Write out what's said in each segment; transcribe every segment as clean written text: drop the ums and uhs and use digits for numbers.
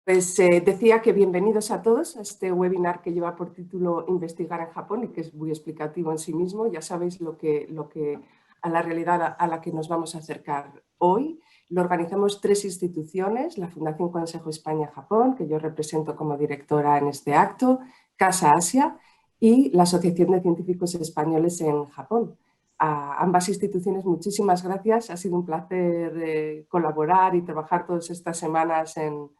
Pues decía que bienvenidos a todos a este webinar que lleva por título Investigar en Japón y que es muy explicativo en sí mismo. Ya sabéis a la realidad a la que nos vamos a acercar hoy. Lo organizamos 3 instituciones, la Fundación Consejo España-Japón, que yo represento como directora en este acto, Casa Asia y la Asociación de Científicos Españoles en Japón. A ambas instituciones muchísimas gracias. Ha sido un placer colaborar y trabajar todas estas semanas en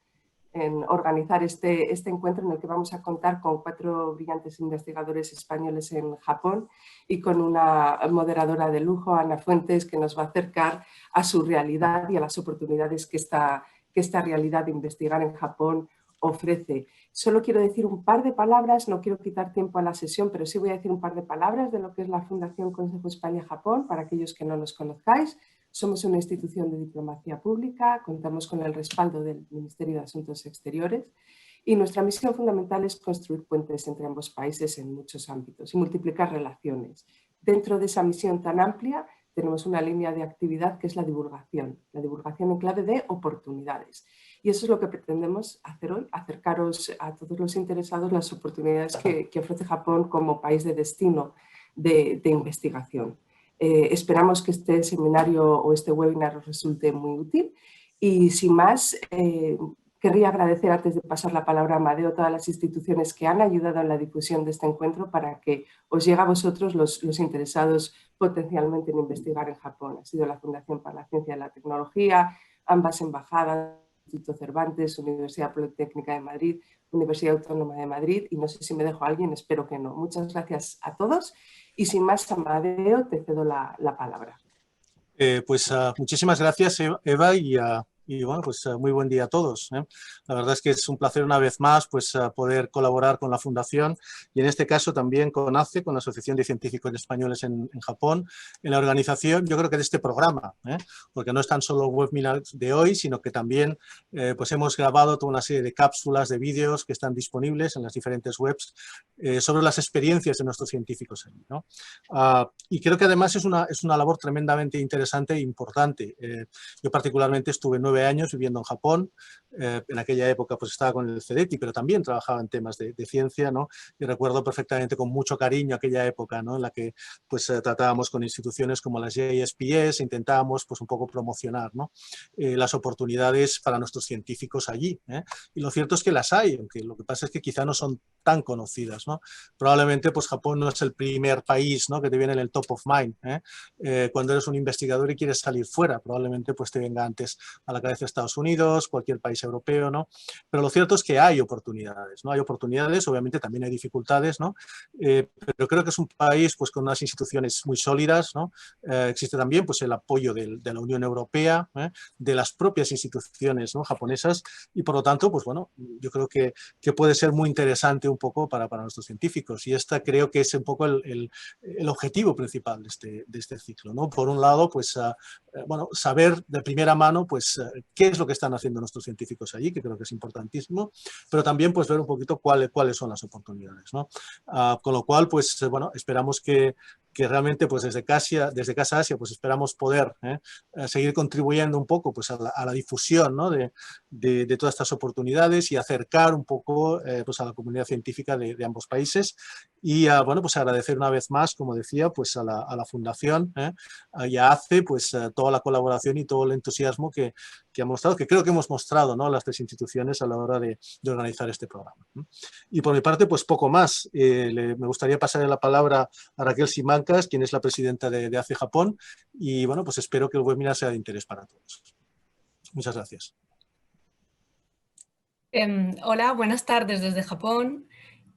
organizar este encuentro en el que vamos a contar con 4 brillantes investigadores españoles en Japón y con una moderadora de lujo, Ana Fuentes, que nos va a acercar a su realidad y a las oportunidades que esta realidad de investigar en Japón ofrece. Solo quiero decir un par de palabras, no quiero quitar tiempo a la sesión, pero sí voy a decir un par de palabras de lo que es la Fundación Consejo España-Japón, para aquellos que no nos conozcáis. Somos una institución de diplomacia pública, contamos con el respaldo del Ministerio de Asuntos Exteriores y nuestra misión fundamental es construir puentes entre ambos países en muchos ámbitos y multiplicar relaciones. Dentro de esa misión tan amplia tenemos una línea de actividad que es la divulgación en clave de oportunidades. Y eso es lo que pretendemos hacer hoy, acercaros a todos los interesados las oportunidades que ofrece Japón como país de destino de investigación. Esperamos que este seminario o este webinar os resulte muy útil y sin más, querría agradecer antes de pasar la palabra a Amadeo todas las instituciones que han ayudado en la difusión de este encuentro para que os llegue a vosotros los interesados potencialmente en investigar en Japón. Ha sido la Fundación para la Ciencia y la Tecnología, ambas embajadas, Instituto Cervantes, Universidad Politécnica de Madrid, Universidad Autónoma de Madrid y no sé si me dejo a alguien, espero que no. Muchas gracias a todos. Y sin más, Amadeo, te cedo la palabra. Muchísimas gracias, Eva, y bueno, muy buen día a todos. La verdad es que es un placer una vez más poder colaborar con la Fundación y en este caso también con ACE, con la Asociación de Científicos Españoles en Japón, en la organización, yo creo que de este programa, porque no es tan solo webinar de hoy, sino que también hemos grabado toda una serie de cápsulas, de vídeos que están disponibles en las diferentes webs sobre las experiencias de nuestros científicos allí, ¿no? Y creo que además es una labor tremendamente interesante e importante. Yo particularmente estuve 9 años viviendo en Japón. En aquella época estaba con el CEDETI, pero también trabajaba en temas de ciencia, ¿no? Y recuerdo perfectamente con mucho cariño aquella época, ¿no? En la que tratábamos con instituciones como las JSPS e intentábamos un poco promocionar, ¿no? Las oportunidades para nuestros científicos allí. Y lo cierto es que las hay, aunque lo que pasa es que quizá no son tan conocidas, ¿no? Probablemente Japón no es el primer país, ¿no? que te viene en el top of mind. Cuando eres un investigador y quieres salir fuera, probablemente te venga antes a la cabeza Estados Unidos, cualquier país europeo, ¿no? Pero lo cierto es que hay oportunidades, ¿no? Hay oportunidades, obviamente también hay dificultades, ¿no? Pero creo que es un país con unas instituciones muy sólidas, ¿no? Existe también el apoyo de la Unión Europea, de las propias instituciones, ¿no? japonesas y por lo tanto, yo creo que puede ser muy interesante un poco para nuestros científicos y esta creo que es un poco el objetivo principal de este ciclo, ¿no? Por un lado, saber de primera mano qué es lo que están haciendo nuestros científicos allí, que creo que es importantísimo, pero también ver un poquito cuáles son las oportunidades, ¿no? Con lo cual, esperamos que realmente desde Casa Asia esperamos poder seguir contribuyendo un poco a la difusión, ¿no? de todas estas oportunidades y acercar un poco a la comunidad científica de ambos países y agradecer una vez más, como decía, a la Fundación y a ACE toda la colaboración y todo el entusiasmo que ha mostrado, que creo que hemos mostrado, ¿no? las 3 instituciones a la hora de organizar este programa. Y por mi parte, poco más. Me gustaría pasarle la palabra a Raquel Simancas, quien es la presidenta de ACE Japón, y espero que el webinar sea de interés para todos. Muchas gracias. Hola, buenas tardes desde Japón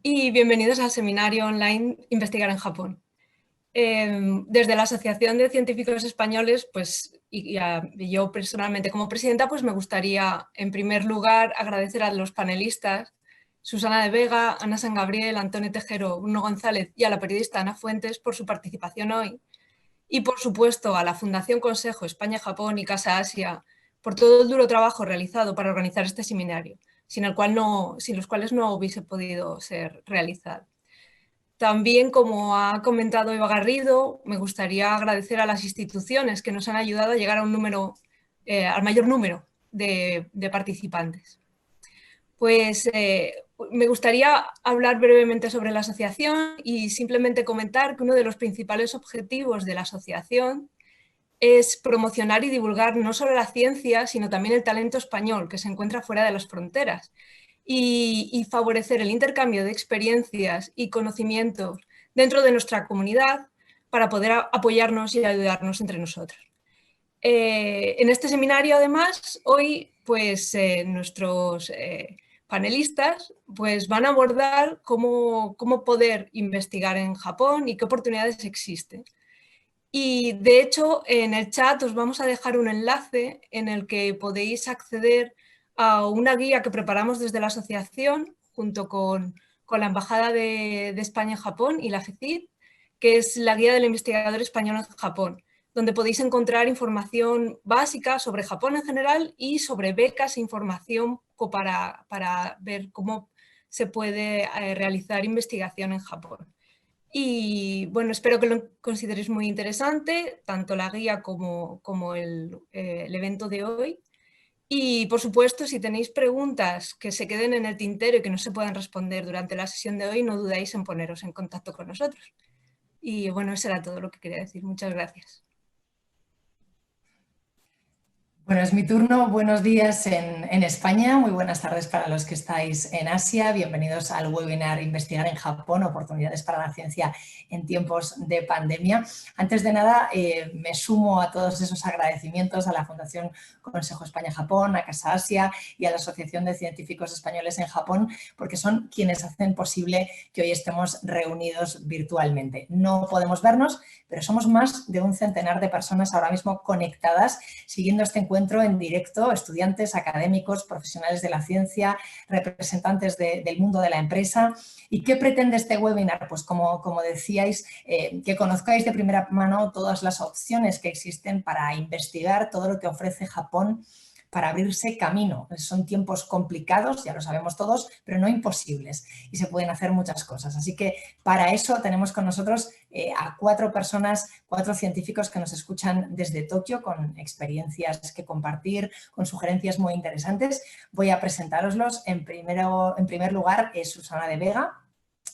y bienvenidos al seminario online Investigar en Japón. Desde la Asociación de Científicos Españoles, y yo personalmente como presidenta, me gustaría en primer lugar agradecer a los panelistas Susana de Vega, Ana San Gabriel, Antonio Tejero, Bruno González y a la periodista Ana Fuentes por su participación hoy y por supuesto a la Fundación Consejo España-Japón y Casa Asia por todo el duro trabajo realizado para organizar este seminario, sin los cuales no hubiese podido ser realizado. También, como ha comentado Eva Garrido, me gustaría agradecer a las instituciones que nos han ayudado a llegar a al mayor número de participantes. Pues me gustaría hablar brevemente sobre la asociación y simplemente comentar que uno de los principales objetivos de la asociación es promocionar y divulgar no solo la ciencia, sino también el talento español que se encuentra fuera de las fronteras y favorecer el intercambio de experiencias y conocimientos dentro de nuestra comunidad para poder apoyarnos y ayudarnos entre nosotros. En este seminario, además, hoy pues, nuestros panelistas pues, van a abordar cómo poder investigar en Japón y qué oportunidades existen. Y de hecho, en el chat os vamos a dejar un enlace en el que podéis acceder a una guía que preparamos desde la asociación junto con la Embajada de España en Japón y la FECID, que es la guía del investigador español en Japón, donde podéis encontrar información básica sobre Japón en general y sobre becas e información para ver cómo se puede realizar investigación en Japón. Y bueno, espero que lo consideréis muy interesante, tanto la guía como el evento de hoy. Y por supuesto, si tenéis preguntas que se queden en el tintero y que no se puedan responder durante la sesión de hoy, no dudéis en poneros en contacto con nosotros. Y bueno, eso era todo lo que quería decir. Muchas gracias. Bueno, es mi turno. Buenos días en España, muy buenas tardes para los que estáis en Asia. Bienvenidos al webinar Investigar en Japón, oportunidades para la ciencia en tiempos de pandemia. Antes de nada, me sumo a todos esos agradecimientos a la Fundación Consejo España-Japón, a Casa Asia y a la Asociación de Científicos Españoles en Japón, porque son quienes hacen posible que hoy estemos reunidos virtualmente. No podemos vernos, pero somos más de un centenar de personas ahora mismo conectadas, siguiendo este encuentro en directo, estudiantes, académicos, profesionales de la ciencia, representantes del mundo de la empresa. ¿Y qué pretende este webinar? Pues como decíais, que conozcáis de primera mano todas las opciones que existen para investigar todo lo que ofrece Japón para abrirse camino. Son tiempos complicados, ya lo sabemos todos, pero no imposibles y se pueden hacer muchas cosas. Así que para eso tenemos con nosotros a 4 personas, 4 científicos que nos escuchan desde Tokio con experiencias que compartir, con sugerencias muy interesantes. Voy a presentároslos. En primer lugar es Susana de Vega.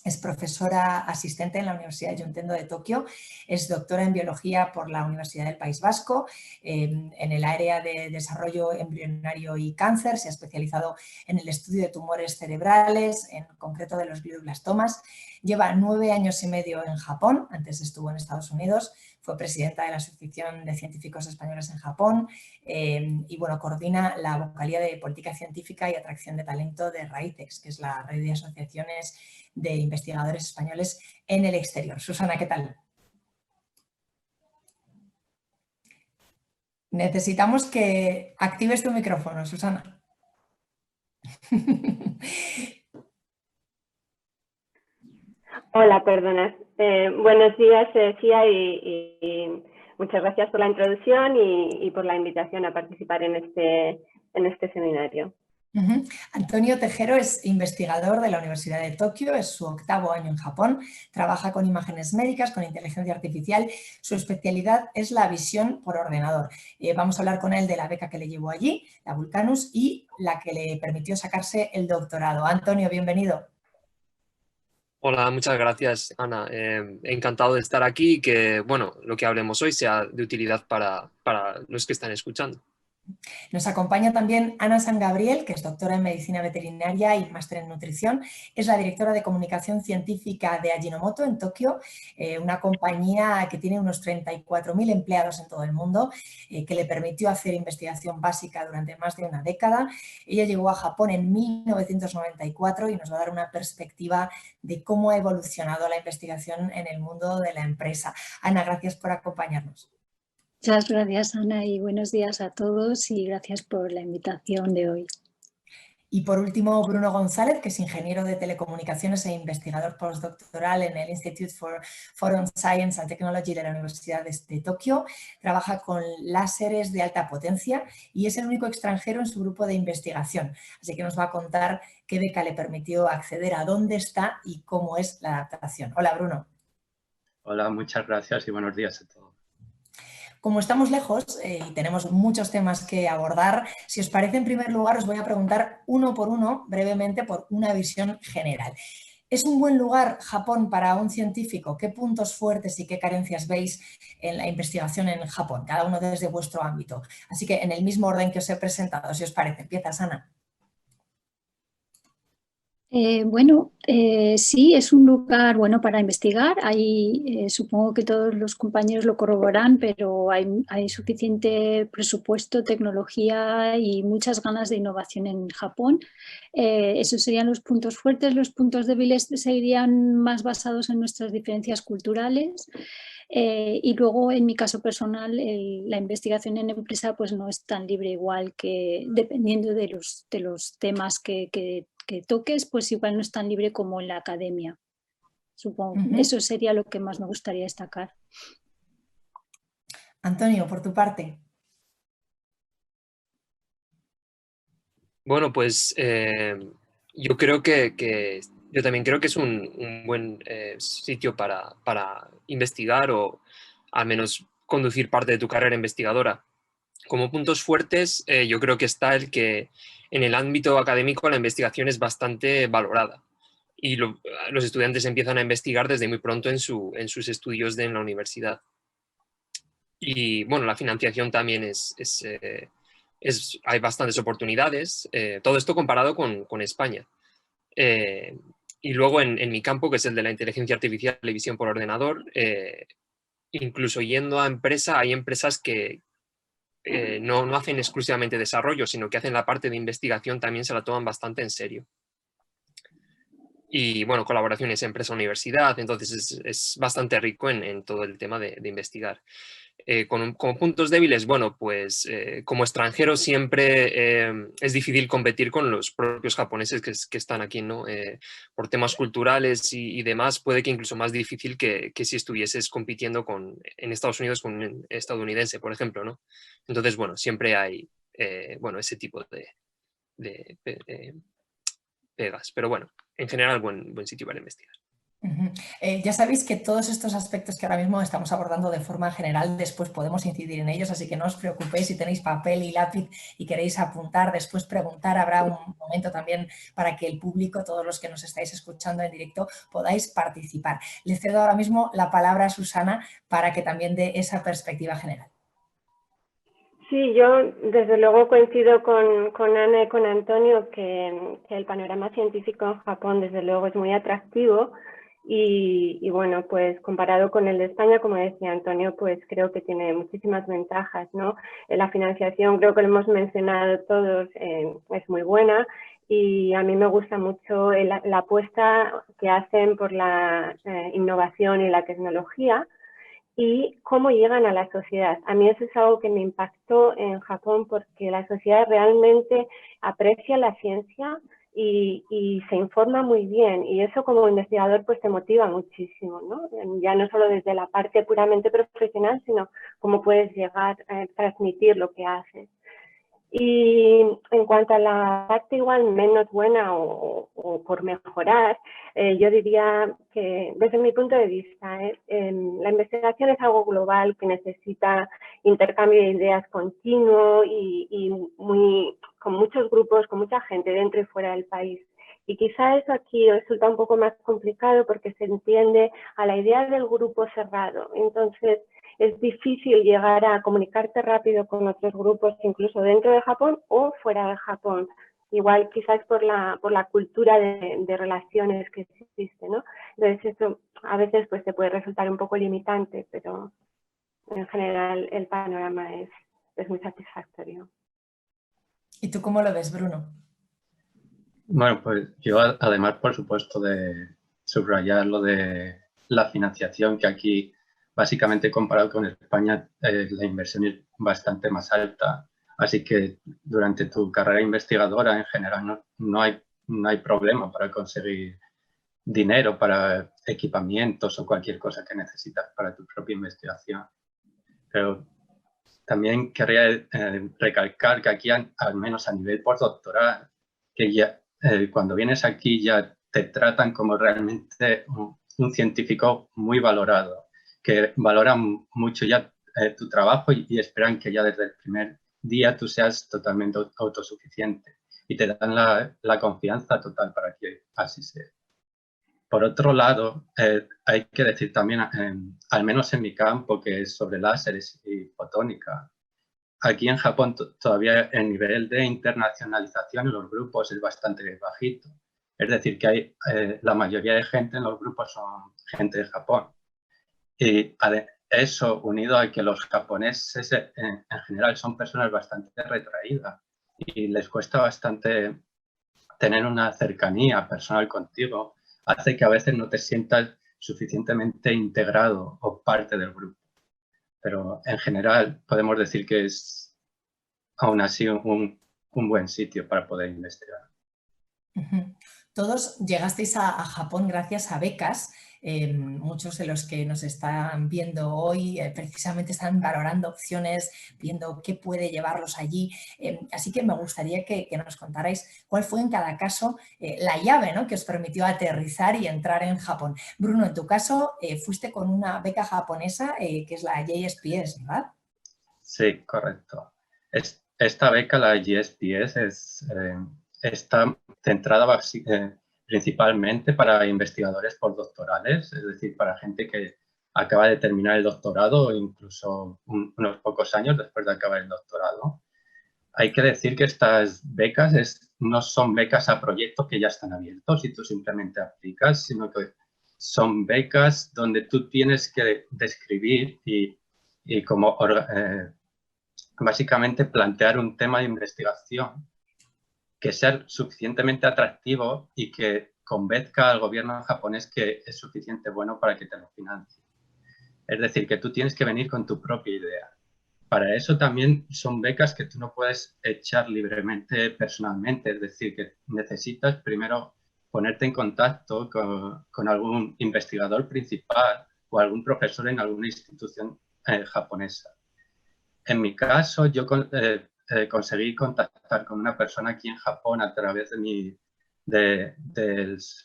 Es profesora asistente en la Universidad de Juntendo de Tokio, es doctora en biología por la Universidad del País Vasco, en el área de desarrollo embrionario y cáncer, se ha especializado en el estudio de tumores cerebrales, en concreto de los glioblastomas. Lleva 9 años y medio en Japón, antes estuvo en Estados Unidos, fue presidenta de la Asociación de Científicos Españoles en Japón y bueno, coordina la vocalía de Política Científica y Atracción de Talento de RAICEX, que es la red de asociaciones de investigadores españoles en el exterior. Susana, ¿qué tal? Necesitamos que actives tu micrófono, Susana. Hola, perdona. Buenos días, Cia, y muchas gracias por la introducción y por la invitación a participar en este seminario. Antonio Tejero es investigador de la Universidad de Tokio, es su 8º año en Japón, trabaja con imágenes médicas, con inteligencia artificial, su especialidad es la visión por ordenador. Vamos a hablar con él de la beca que le llevó allí, la Vulcanus, y la que le permitió sacarse el doctorado. Antonio, bienvenido. Hola, muchas gracias, Ana. Encantado de estar aquí y que, bueno, lo que hablemos hoy sea de utilidad para los que están escuchando. Nos acompaña también Ana San Gabriel, que es doctora en Medicina Veterinaria y máster en Nutrición. Es la directora de Comunicación Científica de Ajinomoto en Tokio, una compañía que tiene unos 34.000 empleados en todo el mundo, que le permitió hacer investigación básica durante más de una década. Ella llegó a Japón en 1994 y nos va a dar una perspectiva de cómo ha evolucionado la investigación en el mundo de la empresa. Ana, gracias por acompañarnos. Muchas gracias, Ana, y buenos días a todos y gracias por la invitación de hoy. Y por último, Bruno González, que es ingeniero de telecomunicaciones e investigador postdoctoral en el Institute for Photon Science and Technology de la Universidad de Tokio. Trabaja con láseres de alta potencia y es el único extranjero en su grupo de investigación. Así que nos va a contar qué beca le permitió acceder, a dónde está y cómo es la adaptación. Hola, Bruno. Hola, muchas gracias y buenos días a todos. Como estamos lejos y tenemos muchos temas que abordar, si os parece, en primer lugar os voy a preguntar uno por uno, brevemente, por una visión general. ¿Es un buen lugar Japón para un científico? ¿Qué puntos fuertes y qué carencias veis en la investigación en Japón? Cada uno desde vuestro ámbito. Así que en el mismo orden que os he presentado, si os parece. Empiezas, Ana. Sí, es un lugar bueno para investigar. Supongo que todos los compañeros lo corroboran, pero hay suficiente presupuesto, tecnología y muchas ganas de innovación en Japón. Esos serían los puntos fuertes. Los puntos débiles serían más basados en nuestras diferencias culturales. Y luego, en mi caso personal, la investigación en empresa pues no es tan libre, igual que dependiendo de los temas que toques, pues igual no es tan libre como en la academia, supongo. Eso sería lo que más me gustaría destacar. Antonio, por tu parte. Bueno, pues yo creo yo también creo que es un buen sitio para investigar o al menos conducir parte de tu carrera investigadora. Como puntos fuertes, yo creo que está el que en el ámbito académico la investigación es bastante valorada y los estudiantes empiezan a investigar desde muy pronto en sus estudios en la universidad. Y bueno, la financiación también hay bastantes oportunidades, todo esto comparado con España. Y luego en mi campo, que es el de la inteligencia artificial y visión por ordenador, incluso yendo a empresa, hay empresas que no hacen exclusivamente desarrollo, sino que hacen la parte de investigación, también se la toman bastante en serio. Y bueno, colaboraciones empresa-universidad, entonces es bastante rico en todo el tema de investigar. Como puntos débiles, bueno, pues como extranjero siempre es difícil competir con los propios japoneses que están aquí, ¿no? Por temas culturales y demás, puede que incluso más difícil que si estuvieses compitiendo en Estados Unidos con un estadounidense, por ejemplo, ¿no? Entonces, bueno, siempre hay, bueno, ese tipo de pegas, pero bueno, en general buen sitio para investigar. Ya sabéis que todos estos aspectos que ahora mismo estamos abordando de forma general, después podemos incidir en ellos, así que no os preocupéis si tenéis papel y lápiz y queréis apuntar, después preguntar, habrá un momento también para que el público, todos los que nos estáis escuchando en directo, podáis participar. Les cedo ahora mismo la palabra a Susana para que también dé esa perspectiva general. Sí, yo desde luego coincido con Ana y con Antonio que el panorama científico en Japón desde luego es muy atractivo y bueno, pues comparado con el de España, como decía Antonio, pues creo que tiene muchísimas ventajas, ¿no? La financiación, creo que lo hemos mencionado todos, es muy buena y a mí me gusta mucho la apuesta que hacen por la innovación y la tecnología y cómo llegan a la sociedad. A mí eso es algo que me impactó en Japón porque la sociedad realmente aprecia la ciencia y se informa muy bien y eso como investigador pues te motiva muchísimo, ¿no? Ya no solo desde la parte puramente profesional, sino cómo puedes llegar a transmitir lo que haces. Y en cuanto a la parte igual menos buena o por mejorar, yo diría que desde mi punto de vista, la investigación es algo global que necesita intercambio de ideas continuo y con muchos grupos, con mucha gente dentro y fuera del país. Y quizá eso aquí resulta un poco más complicado porque se entiende a la idea del grupo cerrado. Entonces, es difícil llegar a comunicarte rápido con otros grupos, incluso dentro de Japón o fuera de Japón. Igual quizás por la cultura de relaciones que existe, ¿no? Entonces eso a veces pues te puede resultar un poco limitante, pero en general el panorama es muy satisfactorio. ¿Y tú cómo lo ves, Bruno? Bueno, pues yo además, por supuesto, de subrayar lo de la financiación, que aquí básicamente comparado con España la inversión es bastante más alta, así que durante tu carrera investigadora en general no hay problema para conseguir dinero para equipamientos o cualquier cosa que necesitas para tu propia investigación. Pero también quería recalcar que aquí, al menos a nivel postdoctoral, que ya cuando vienes aquí ya te tratan como realmente un científico muy valorado, que valoran mucho ya tu trabajo y esperan que ya desde el primer día tú seas totalmente autosuficiente y te dan la confianza total para que así sea. Por otro lado, hay que decir también, al menos en mi campo, que es sobre láseres y fotónica, aquí en Japón todavía el nivel de internacionalización en los grupos es bastante bajito. Es decir, que la mayoría de gente en los grupos son gente de Japón. Y eso, unido a que los japoneses en general son personas bastante retraídas y les cuesta bastante tener una cercanía personal contigo, hace que a veces no te sientas suficientemente integrado o parte del grupo. Pero en general podemos decir que es aún así un buen sitio para poder investigar. Todos llegasteis a Japón gracias a becas. Muchos de los que nos están viendo hoy precisamente están valorando opciones, viendo qué puede llevarlos allí. Así que me gustaría que nos contarais cuál fue en cada caso la llave, ¿no?, que os permitió aterrizar y entrar en Japón. Bruno, en tu caso fuiste con una beca japonesa que es la JSPS, ¿verdad? Sí, correcto. Esta beca, la JSPS, está centrada principalmente para investigadores postdoctorales, es decir, para gente que acaba de terminar el doctorado o incluso unos pocos años después de acabar el doctorado. Hay que decir que estas becas no son becas a proyectos que ya están abiertos y tú simplemente aplicas, sino que son becas donde tú tienes que describir y como básicamente plantear un tema de investigación que sea suficientemente atractivo y que convenzca al gobierno japonés que es suficiente bueno para que te lo financie. Es decir, que tú tienes que venir con tu propia idea. Para eso también son becas que tú no puedes echar libremente personalmente, es decir, que necesitas primero ponerte en contacto con algún investigador principal o algún profesor en alguna institución japonesa. En mi caso, yo conseguí contactar con una persona aquí en Japón a través de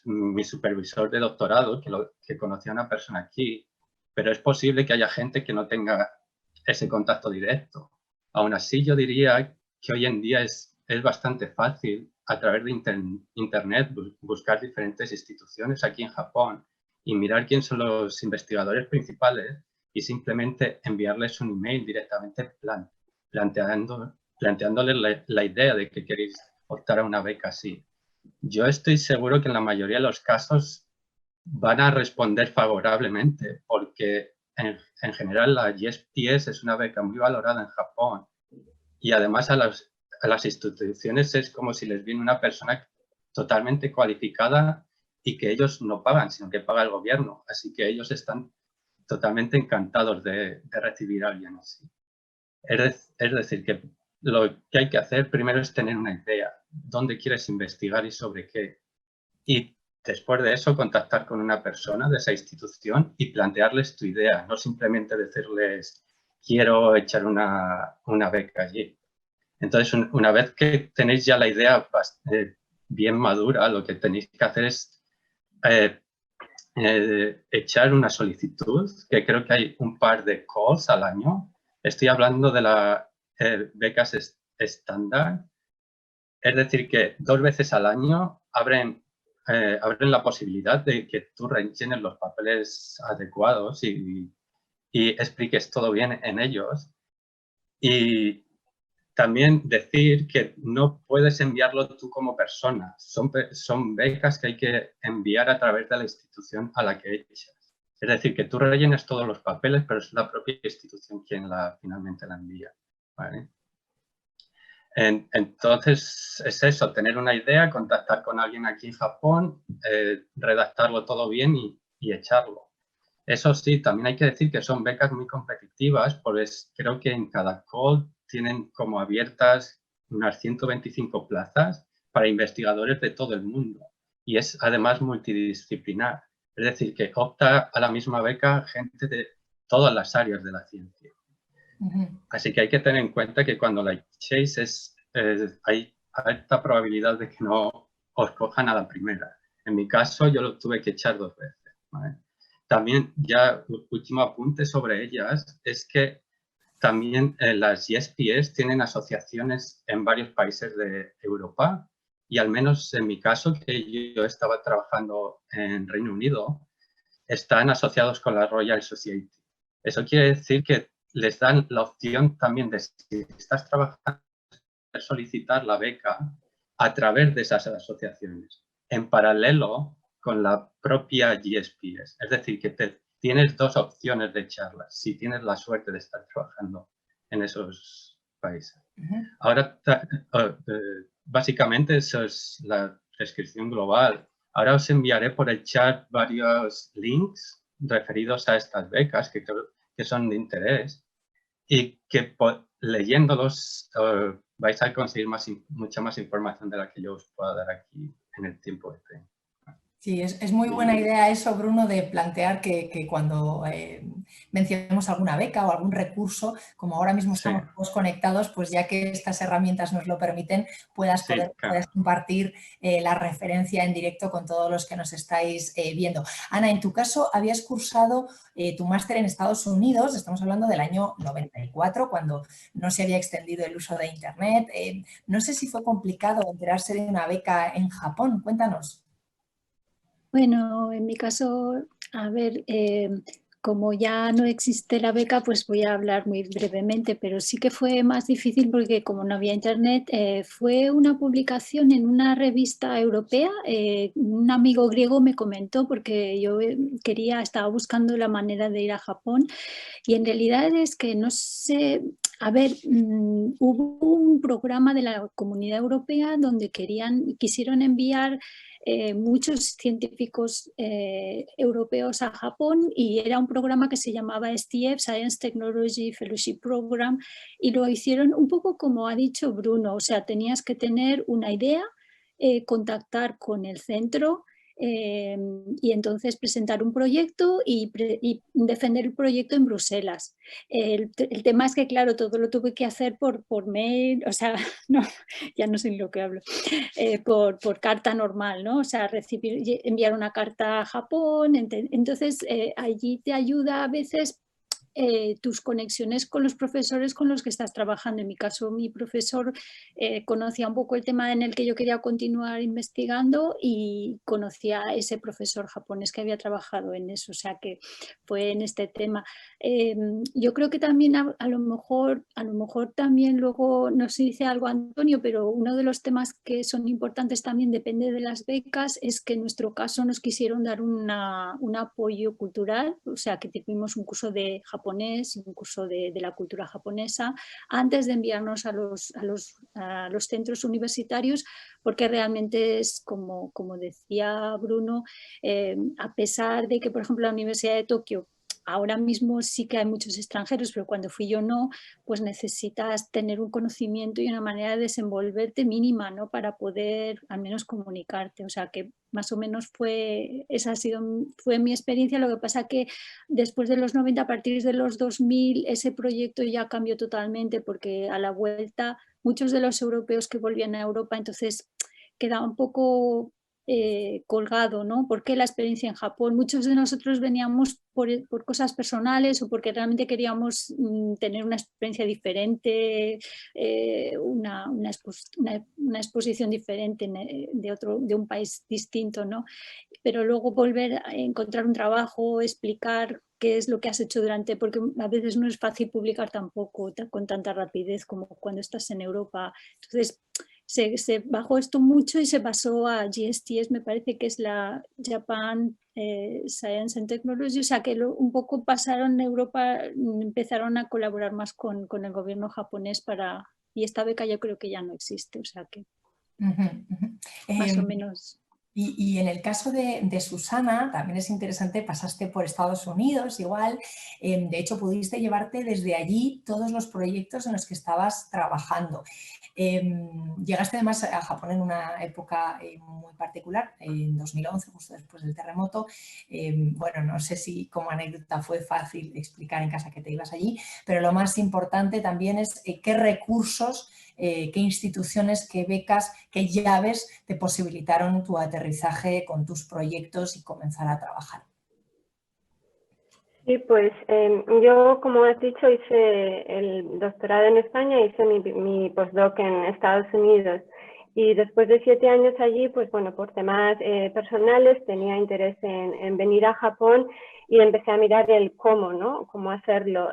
mi supervisor de doctorado, que conocía a una persona aquí, pero es posible que haya gente que no tenga ese contacto directo. Aún así, yo diría que hoy en día es bastante fácil a través de Internet buscar diferentes instituciones aquí en Japón y mirar quién son los investigadores principales y simplemente enviarles un email directamente planteándoles la idea de que queréis optar a una beca así. Yo estoy seguro que en la mayoría de los casos van a responder favorablemente porque en general la JSPS es una beca muy valorada en Japón y además a las instituciones es como si les viene una persona totalmente cualificada y que ellos no pagan, sino que paga el gobierno. Así que ellos están totalmente encantados de recibir a alguien así. Es decir, que lo que hay que hacer primero es tener una idea, dónde quieres investigar y sobre qué. Y después de eso, contactar con una persona de esa institución y plantearles tu idea, no simplemente decirles, quiero echar una beca allí. Entonces, una vez que tenéis ya la idea bien madura, lo que tenéis que hacer es echar una solicitud, que creo que hay un par de calls al año. Estoy hablando de las becas estándar. Es decir, que 2 veces al año abren la posibilidad de que tú rellenes los papeles adecuados y expliques todo bien en ellos. Y también decir que no puedes enviarlo tú como persona. Son becas que hay que enviar a través de la institución a la que echas. Es decir, que tú rellenes todos los papeles, pero es la propia institución quien finalmente la envía, ¿vale? Entonces, es eso, tener una idea, contactar con alguien aquí en Japón, redactarlo todo bien y echarlo. Eso sí, también hay que decir que son becas muy competitivas, pues creo que en cada call tienen como abiertas unas 125 plazas para investigadores de todo el mundo. Y es además multidisciplinar. Es decir, que opta a la misma beca gente de todas las áreas de la ciencia. Así que hay que tener en cuenta que cuando la echéis hay alta probabilidad de que no os cojan a la primera. En mi caso, yo lo tuve que echar 2 veces, ¿vale? También, ya último apunte sobre ellas, es que también las GSPs tienen asociaciones en varios países de Europa y al menos en mi caso, que yo estaba trabajando en Reino Unido, están asociados con la Royal Society. Eso quiere decir que les dan la opción también de, si estás trabajando, solicitar la beca a través de esas asociaciones, en paralelo con la propia GSPs. Es decir, que tienes dos opciones de charlas, si tienes la suerte de estar trabajando en esos países. Ahora, básicamente, eso es la descripción global. Ahora os enviaré por el chat varios links referidos a estas becas que creo que son de interés y que leyéndolos vais a conseguir mucha más información de la que yo os pueda dar aquí en el tiempo que tengo. Sí, es muy buena idea eso, Bruno, de plantear que cuando mencionemos alguna beca o algún recurso, como ahora mismo estamos todos conectados, pues ya que estas herramientas nos lo permiten, puedas compartir la referencia en directo con todos los que nos estáis viendo. Ana, en tu caso, habías cursado tu máster en Estados Unidos, estamos hablando del año 94, cuando no se había extendido el uso de Internet. No sé si fue complicado enterarse de una beca en Japón, cuéntanos. Bueno, en mi caso, a ver, como ya no existe la beca, pues voy a hablar muy brevemente, pero sí que fue más difícil porque como no había internet, fue una publicación en una revista europea. Un amigo griego me comentó porque yo estaba buscando la manera de ir a Japón y en realidad es que no sé, a ver, hubo un programa de la Comunidad Europea donde quisieron enviar muchos científicos europeos a Japón y era un programa que se llamaba STF, Science Technology Fellowship Program, y lo hicieron un poco como ha dicho Bruno, o sea, tenías que tener una idea, contactar con el centro y entonces presentar un proyecto y defender el proyecto en Bruselas. El tema es que, claro, todo lo tuve que hacer por mail, o sea, no, ya no sé ni lo que hablo, por carta normal, ¿no? O sea, enviar una carta a Japón, entonces allí te ayuda a veces tus conexiones con los profesores con los que estás trabajando. En mi caso, mi profesor conocía un poco el tema en el que yo quería continuar investigando y conocía a ese profesor japonés que había trabajado en eso, o sea que fue en este tema. Yo creo que también a lo mejor también luego nos dice algo Antonio, pero uno de los temas que son importantes también depende de las becas, es que en nuestro caso nos quisieron dar un apoyo cultural, o sea que tuvimos un curso de japonés, un curso de la cultura japonesa, antes de enviarnos a los centros universitarios, porque realmente es como decía Bruno, a pesar de que, por ejemplo, la Universidad de Tokio ahora mismo sí que hay muchos extranjeros, pero cuando fui yo no, pues necesitas tener un conocimiento y una manera de desenvolverte mínima, ¿no? Para poder al menos comunicarte. O sea que más o menos fue mi experiencia. Lo que pasa que después de los 90, a partir de los 2000, ese proyecto ya cambió totalmente porque a la vuelta muchos de los europeos que volvían a Europa entonces quedaba un poco colgado, ¿no? Porque la experiencia en Japón, muchos de nosotros veníamos por cosas personales o porque realmente queríamos tener una experiencia diferente, una exposición diferente de un país distinto, ¿no? Pero luego volver a encontrar un trabajo, explicar qué es lo que has hecho porque a veces no es fácil publicar tampoco con tanta rapidez como cuando estás en Europa. Entonces, se bajó esto mucho y se pasó a GSTS, me parece que es la Japan Science and Technology, o sea que un poco pasaron en Europa, empezaron a colaborar más con el gobierno japonés y esta beca yo creo que ya no existe, o sea que más o menos. Y en el caso de Susana, también es interesante, pasaste por Estados Unidos igual, de hecho pudiste llevarte desde allí todos los proyectos en los que estabas trabajando. Llegaste además a Japón en una época muy particular, en 2011, justo después del terremoto. Bueno, no sé si como anécdota fue fácil explicar en casa que te ibas allí, pero lo más importante también es qué recursos, qué instituciones, qué becas, qué llaves te posibilitaron tu aterrizaje con tus proyectos y comenzar a trabajar. Sí, pues yo, como has dicho, hice el doctorado en España, hice mi postdoc en Estados Unidos y después de 7 años allí, pues bueno, por temas personales tenía interés en venir a Japón y empecé a mirar el cómo, ¿no? Cómo hacerlo.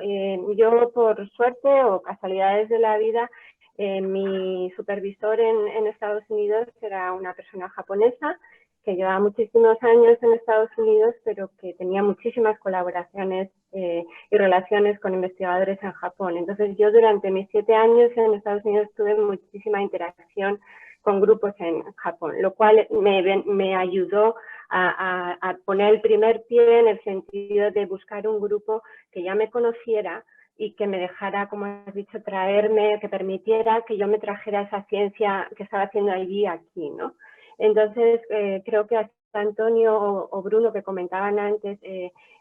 Yo, por suerte o casualidades de la vida, mi supervisor en Estados Unidos era una persona japonesa que llevaba muchísimos años en Estados Unidos, pero que tenía muchísimas colaboraciones y relaciones con investigadores en Japón. Entonces yo durante mis 7 años en Estados Unidos tuve muchísima interacción con grupos en Japón, lo cual me ayudó a poner el primer pie en el sentido de buscar un grupo que ya me conociera y que me dejara, como has dicho, traerme, que permitiera que yo me trajera esa ciencia que estaba haciendo allí aquí, ¿no? Entonces, creo que hasta Antonio o Bruno, que comentaban antes,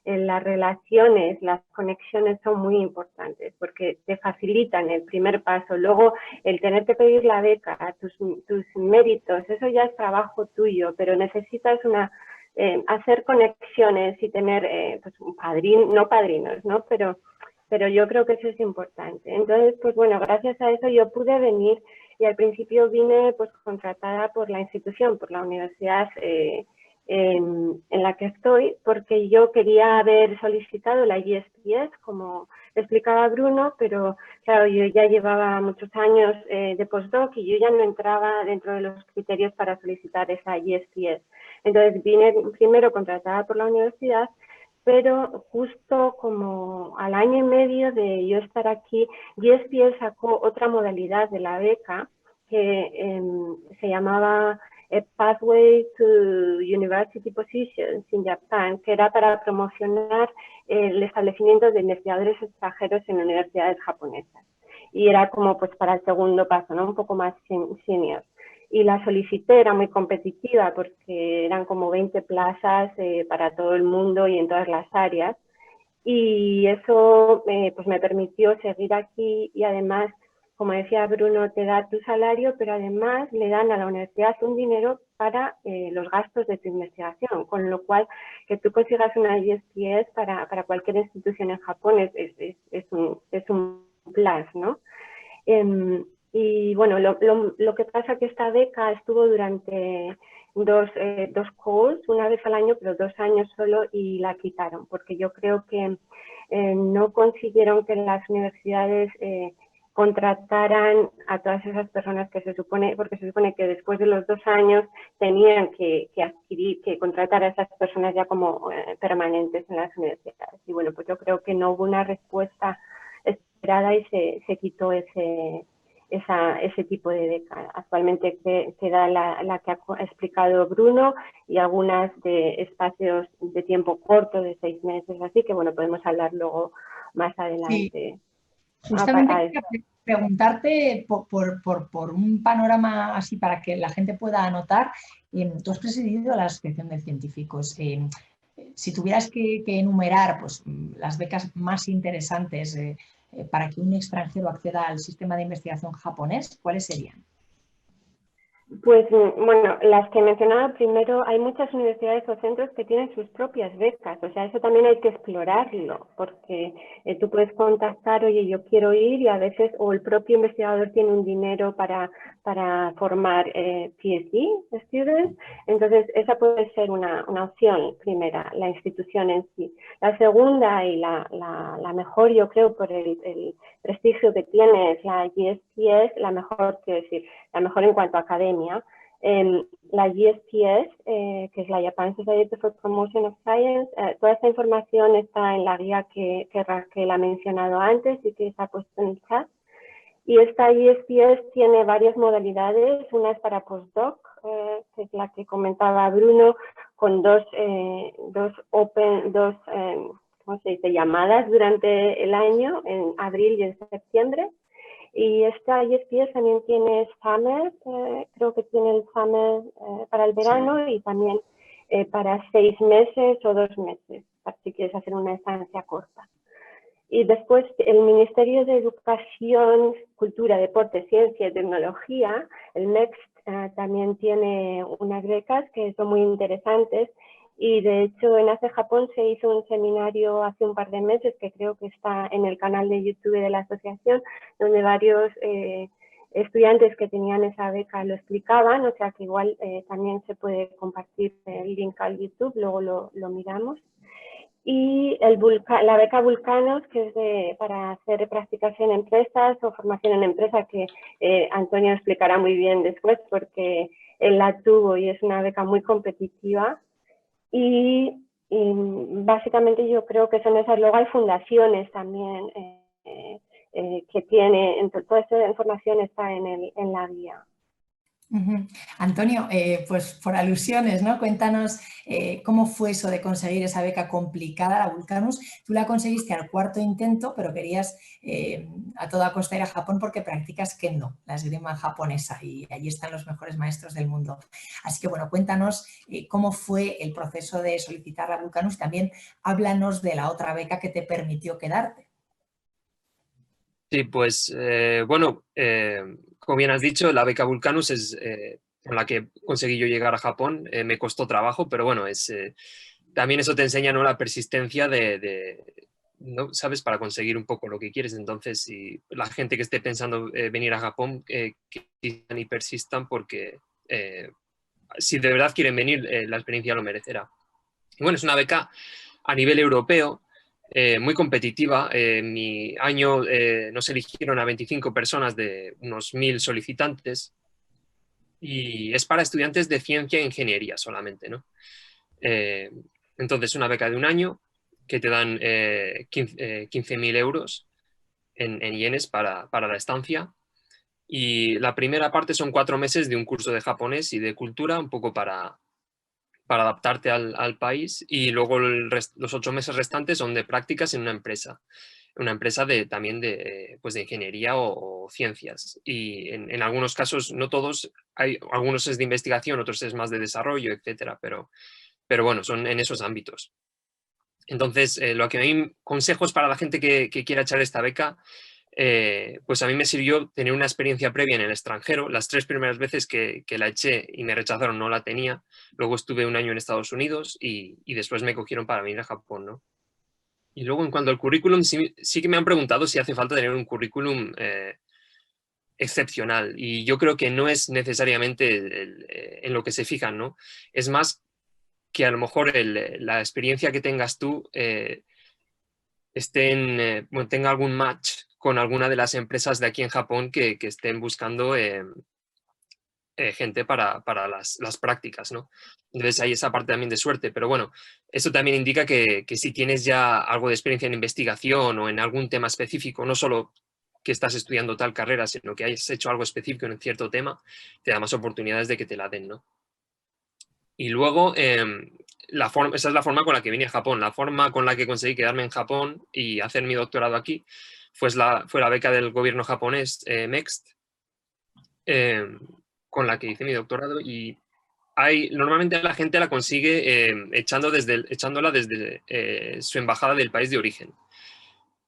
las relaciones, las conexiones son muy importantes porque te facilitan el primer paso. Luego, el tener que pedir la beca, tus méritos, eso ya es trabajo tuyo, pero necesitas hacer conexiones y tener pues, no padrinos, ¿no? Pero yo creo que eso es importante. Entonces, pues bueno, gracias a eso yo pude venir y al principio vine pues contratada por la institución, por la universidad en la que estoy, porque yo quería haber solicitado la GSPS, como explicaba Bruno, pero claro, yo ya llevaba muchos años de postdoc y yo ya no entraba dentro de los criterios para solicitar esa GSPS. Entonces vine primero contratada por la universidad, pero justo como al año y medio de yo estar aquí, GSPS sacó otra modalidad de la beca que se llamaba Pathway to University Positions in Japan, que era para promocionar el establecimiento de investigadores extranjeros en universidades japonesas. Y era como pues para el segundo paso, ¿no? Un poco más senior. Y la solicité, era muy competitiva porque eran como 20 plazas para todo el mundo y en todas las áreas. Y eso pues me permitió seguir aquí y además, como decía Bruno, te da tu salario, pero además le dan a la universidad un dinero para los gastos de tu investigación, con lo cual que tú consigas una GSPS para cualquier institución en Japón es un plus, ¿no? Y bueno, lo que pasa es que esta beca estuvo durante dos calls, una vez al año, pero 2 años solo, y la quitaron, porque yo creo que no consiguieron que las universidades contrataran a todas esas personas que porque se supone que después de los 2 años tenían que contratar a esas personas ya como permanentes en las universidades. Y bueno, pues yo creo que no hubo una respuesta esperada y se quitó ese tipo de beca. Actualmente queda la que ha explicado Bruno y algunas de espacios de tiempo corto de 6 meses, así que bueno, podemos hablar luego más adelante. Sí. Justamente quería preguntarte por un panorama así para que la gente pueda anotar. Tú has presidido la Asociación de Científicos. Si tuvieras que enumerar pues, las becas más interesantes para que un extranjero acceda al sistema de investigación japonés, ¿cuáles serían? Pues bueno, las que he mencionado primero, hay muchas universidades o centros que tienen sus propias becas, o sea, eso también hay que explorarlo, porque tú puedes contactar, oye, yo quiero ir, y a veces, o el propio investigador tiene un dinero para formar PhD students, entonces esa puede ser una opción primera, la institución en sí. La segunda y la mejor, yo creo, por el prestigio que tiene es la GSPS, la mejor, quiero decir, la mejor en cuanto a academia. La GSPS, que es la Japan Society for Promotion of Science, toda esta información está en la guía que Raquel ha mencionado antes y que se ha puesto en el chat. Y esta GSPS tiene varias modalidades, una es para postdoc, que es la que comentaba Bruno, con dos ¿cómo se dice?, llamadas durante el año, en abril y en septiembre. Y esta GSPS también tiene Summer, creo que tiene el Summer para el verano, sí, y también para 6 meses o 2 meses, si quieres hacer una estancia corta. Y después el Ministerio de Educación, Cultura, Deporte, Ciencia y Tecnología, el MEXT, también tiene unas becas que son muy interesantes y de hecho en ACE Japón se hizo un seminario hace un par de meses que creo que está en el canal de YouTube de la asociación, donde varios estudiantes que tenían esa beca lo explicaban, o sea que igual también se puede compartir el link al YouTube, luego lo miramos. Y la beca Vulcanos, que es para hacer prácticas en empresas o formación en empresas, que Antonio explicará muy bien después porque él la tuvo y es una beca muy competitiva. Y básicamente yo creo que son esas. Luego hay fundaciones también que tiene, toda esa información está en la guía. Antonio, pues por alusiones, ¿no? Cuéntanos cómo fue eso de conseguir esa beca complicada, la Vulcanus. Tú la conseguiste al 4º intento, pero querías a toda costa ir a Japón porque practicas Kendo, la esgrima japonesa, y allí están los mejores maestros del mundo. Así que bueno, cuéntanos cómo fue el proceso de solicitar la Vulcanus. También háblanos de la otra beca que te permitió quedarte. Sí, pues bueno, como bien has dicho, la beca Vulcanus es con la que conseguí yo llegar a Japón. Me costó trabajo, pero bueno, también eso te enseña, ¿no?, la persistencia ¿no?, ¿sabes?, para conseguir un poco lo que quieres. Entonces, si la gente que esté pensando venir a Japón, que insistan y persistan, porque si de verdad quieren venir, la experiencia lo merecerá. Y bueno, es una beca a nivel europeo, muy competitiva. En mi año nos eligieron a 25 personas de unos 1000 solicitantes, y es para estudiantes de ciencia e ingeniería solamente, ¿no? Entonces, una beca de un año que te dan 15.000 euros en yenes para la estancia, y la primera parte son 4 meses de un curso de japonés y de cultura, un poco para adaptarte al país, y luego los 8 meses restantes son de prácticas en una empresa también de ingeniería o ciencias, y en algunos casos, no todos, algunos es de investigación, otros es más de desarrollo, etcétera, pero bueno, son en esos ámbitos. Entonces, lo que a mí consejos para la gente que quiera echar esta beca, pues a mí me sirvió tener una experiencia previa en el extranjero. Las 3 primeras veces que la eché y me rechazaron no la tenía. Luego estuve un año en Estados Unidos y después me cogieron para venir a Japón, ¿no? Y luego, en cuanto al currículum, sí que me han preguntado si hace falta tener un currículum excepcional, y yo creo que no es necesariamente en lo que se fijan, ¿no? Es más que a lo mejor la experiencia que tengas tú tenga algún match con alguna de las empresas de aquí en Japón que estén buscando gente para las prácticas, ¿no? Entonces hay esa parte también de suerte, pero bueno, eso también indica que si tienes ya algo de experiencia en investigación o en algún tema específico, no solo que estás estudiando tal carrera, sino que hayas hecho algo específico en cierto tema, te da más oportunidades de que te la den, ¿no? Y luego, esa es la forma con la que vine a Japón. La forma con la que conseguí quedarme en Japón y hacer mi doctorado aquí fue la beca del gobierno japonés, MEXT, con la que hice mi doctorado, y normalmente la gente la consigue echándola desde su embajada del país de origen.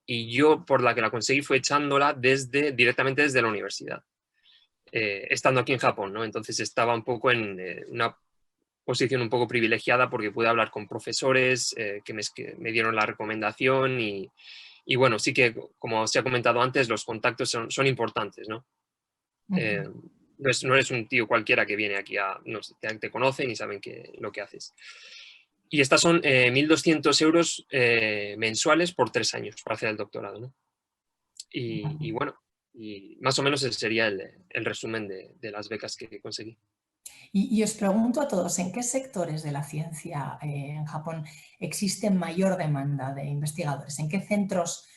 Y yo, por la que la conseguí, fue echándola directamente desde la universidad, estando aquí en Japón, ¿no? Entonces estaba un poco en una posición un poco privilegiada, porque pude hablar con profesores que me dieron la recomendación, y bueno, sí que, como se ha comentado antes, los contactos son importantes, ¿no? No eres un tío cualquiera que viene aquí te conocen y saben lo que haces. Y estas son 1.200 euros mensuales por 3 años para hacer el doctorado, ¿no? Y bueno, y más o menos ese sería el resumen de las becas que conseguí. Y os pregunto a todos, ¿en qué sectores de la ciencia en Japón existe mayor demanda de investigadores? ¿En qué centros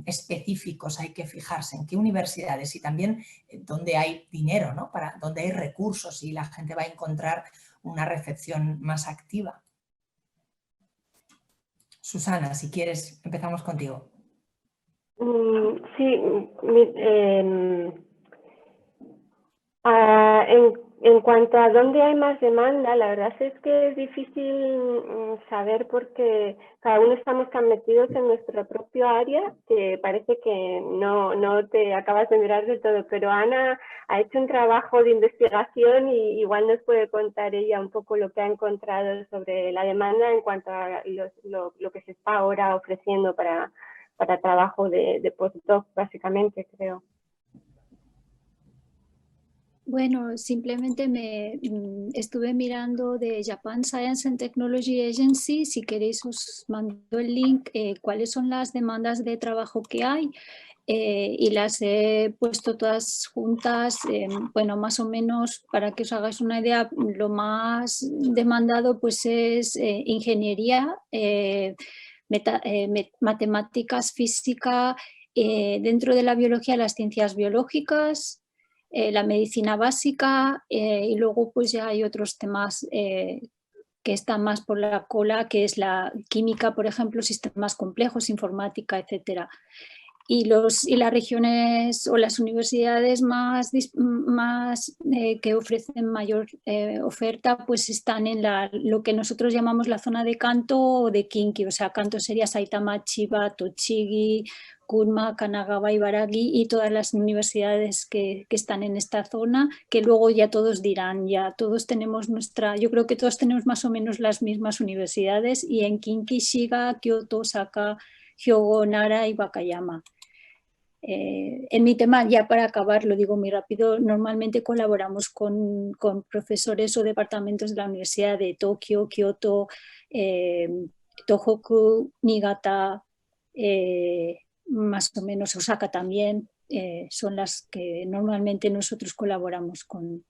específicos hay que fijarse? ¿En qué universidades? Y también dónde hay dinero, ¿no? Dónde hay recursos y la gente va a encontrar una recepción más activa. Susana, si quieres, empezamos contigo. Sí, En cuanto a dónde hay más demanda, la verdad es que es difícil saber porque cada uno estamos tan metidos en nuestro propio área que parece que no te acabas de mirar del todo, pero Ana ha hecho un trabajo de investigación y igual nos puede contar ella un poco lo que ha encontrado sobre la demanda en cuanto a lo que se está ahora ofreciendo para trabajo de postdoc, básicamente, creo. Bueno, simplemente estuve mirando de Japan Science and Technology Agency, si queréis os mando el link, cuáles son las demandas de trabajo que hay y las he puesto todas juntas, bueno, más o menos para que os hagáis una idea, lo más demandado pues es ingeniería, matemáticas, física, dentro de la biología las ciencias biológicas, la medicina básica y luego pues ya hay otros temas que están más por la cola, que es la química, por ejemplo, sistemas complejos, informática, etcétera. Y las regiones o las universidades que ofrecen mayor oferta pues están en lo que nosotros llamamos la zona de Kanto o de Kinki, o sea, Kanto sería Saitama, Chiba, Tochigi, Gunma, Kanagawa, Ibaraki y todas las universidades que están en esta zona, que luego ya todos dirán, ya todos tenemos yo creo que todos tenemos más o menos las mismas universidades y en Kinki, Shiga, Kyoto, Osaka, Hyogo, Nara y Wakayama. En mi tema, ya para acabar, lo digo muy rápido, normalmente colaboramos con profesores o departamentos de la Universidad de Tokio, Kyoto, Tohoku, Niigata, más o menos Osaka también, son las que normalmente nosotros colaboramos con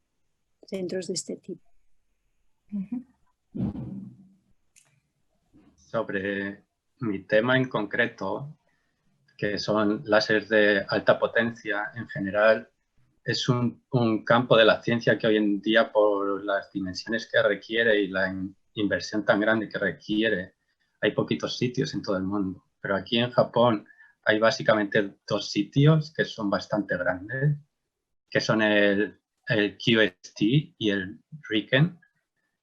centros de este tipo. Sobre mi tema en concreto, que son láseres de alta potencia en general, es un campo de la ciencia que hoy en día, por las dimensiones que requiere y la inversión tan grande que requiere, hay poquitos sitios en todo el mundo. Pero aquí en Japón hay básicamente 2 sitios que son bastante grandes, que son el QST y el RIKEN.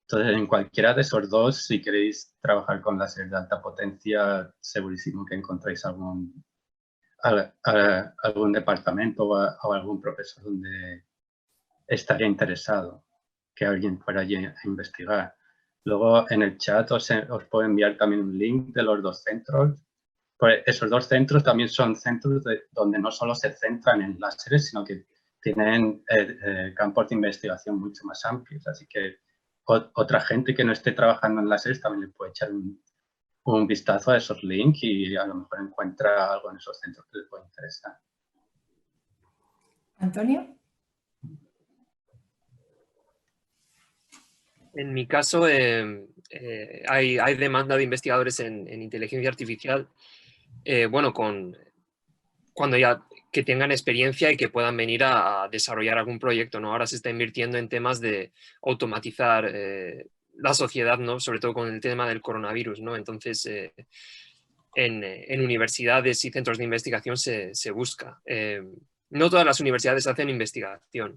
Entonces, en cualquiera de esos 2, si queréis trabajar con láseres de alta potencia, segurísimo que encontráis algún departamento o algún profesor donde estaría interesado que alguien fuera allí a investigar. Luego en el chat os puedo enviar también un link de los 2 centros. Pues esos 2 centros también son centros donde no solo se centran en láseres, sino que tienen campos de investigación mucho más amplios. Así que otra gente que no esté trabajando en láseres también le puede echar un vistazo a esos links y a lo mejor encuentra algo en esos centros que les puede interesar. Antonio. En mi caso, hay demanda de investigadores en inteligencia artificial, bueno, cuando ya que tengan experiencia y que puedan venir a desarrollar algún proyecto, ¿no? Ahora se está invirtiendo en temas de automatizar la sociedad, ¿no? Sobre todo con el tema del coronavirus, ¿no? Entonces, en universidades y centros de investigación se busca. No todas las universidades hacen investigación.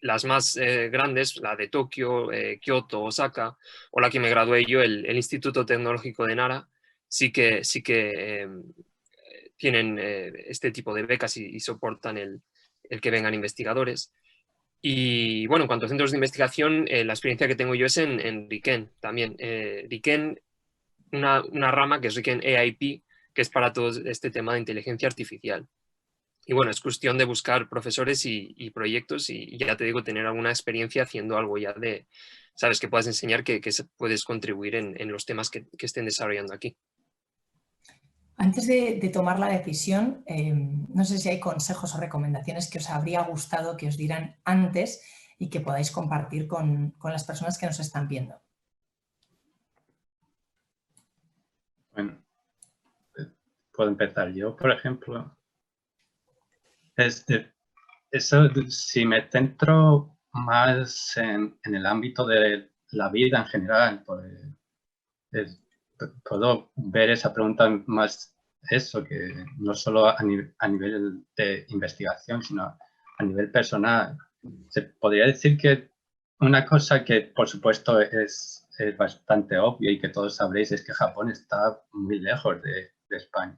Las más grandes, la de Tokio, Kyoto, Osaka, o la que me gradué yo, el Instituto Tecnológico de Nara, sí que tienen este tipo de becas y soportan el que vengan investigadores. Y bueno, en cuanto a centros de investigación, la experiencia que tengo yo es en RIKEN también. RIKEN, una rama que es RIKEN EIP, que es para todo este tema de inteligencia artificial. Y bueno, es cuestión de buscar profesores y proyectos y ya te digo, tener alguna experiencia haciendo algo ya de, sabes, que puedas enseñar que puedes contribuir en los temas que estén desarrollando aquí. Antes de tomar la decisión, no sé si hay consejos o recomendaciones que os habría gustado que os dieran antes y que podáis compartir con las personas que nos están viendo. Bueno, puedo empezar yo, por ejemplo. Si me centro más en el ámbito de la vida en general, pues, puedo ver esa pregunta más eso, que no solo a nivel de investigación, sino a nivel personal. Se podría decir que una cosa que, por supuesto, es bastante obvia y que todos sabréis es que Japón está muy lejos de España.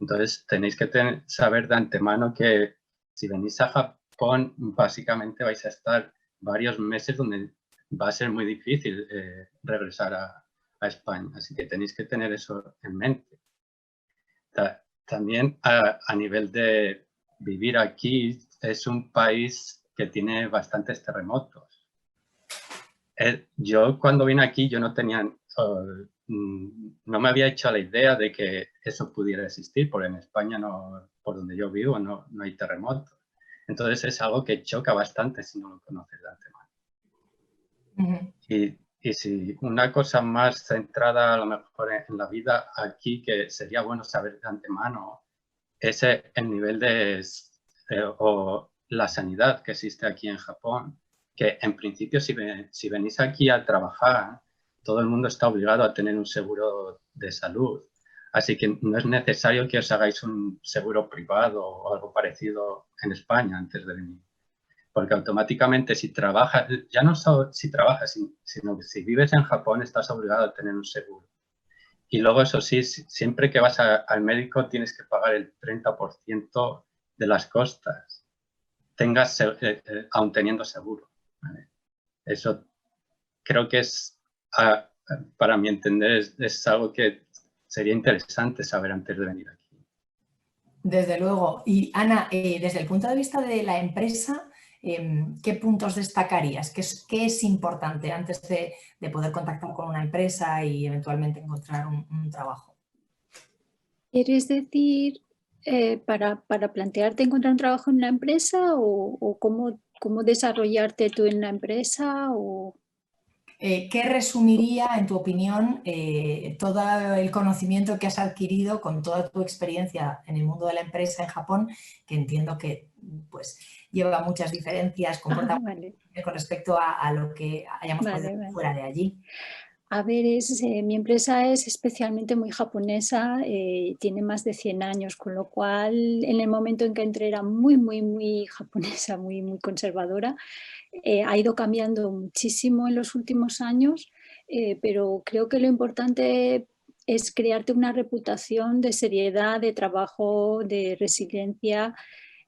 Entonces, tenéis que saber de antemano que si venís a Japón, básicamente vais a estar varios meses donde va a ser muy difícil regresar a España. Así que tenéis que tener eso en mente. También a nivel de vivir aquí, es un país que tiene bastantes terremotos. Yo cuando vine aquí, yo no tenía, no me había hecho la idea de que eso pudiera existir, porque en España, no, por donde yo vivo, no hay terremotos. Entonces es algo que choca bastante si no lo conoces de antemano. Y si una cosa más centrada a lo mejor en la vida aquí, que sería bueno saber de antemano, es el nivel o la sanidad que existe aquí en Japón, que en principio si venís aquí a trabajar, todo el mundo está obligado a tener un seguro de salud. Así que no es necesario que os hagáis un seguro privado o algo parecido en España antes de venir. Porque automáticamente si trabajas, ya no solo si trabajas, sino que si vives en Japón estás obligado a tener un seguro. Y luego, eso sí, siempre que vas al médico tienes que pagar el 30% de las costas, aun teniendo seguro. ¿Vale? Eso creo que es, para mi entender, es algo que sería interesante saber antes de venir aquí. Desde luego. Y Ana, desde el punto de vista de la empresa, ¿qué puntos destacarías? ¿Qué es importante antes de poder contactar con una empresa y eventualmente encontrar un trabajo? ¿Quieres decir para plantearte encontrar un trabajo en una empresa o cómo desarrollarte tú en la empresa? ¿Qué resumiría, en tu opinión, todo el conocimiento que has adquirido con toda tu experiencia en el mundo de la empresa en Japón, que entiendo que pues, lleva muchas diferencias con respecto a lo que hayamos podido ver fuera de allí? A ver, mi empresa es especialmente muy japonesa, tiene más de 100 años, con lo cual en el momento en que entré era muy japonesa, muy conservadora. Ha ido cambiando muchísimo en los últimos años, pero creo que lo importante es crearte una reputación de seriedad, de trabajo, de resiliencia,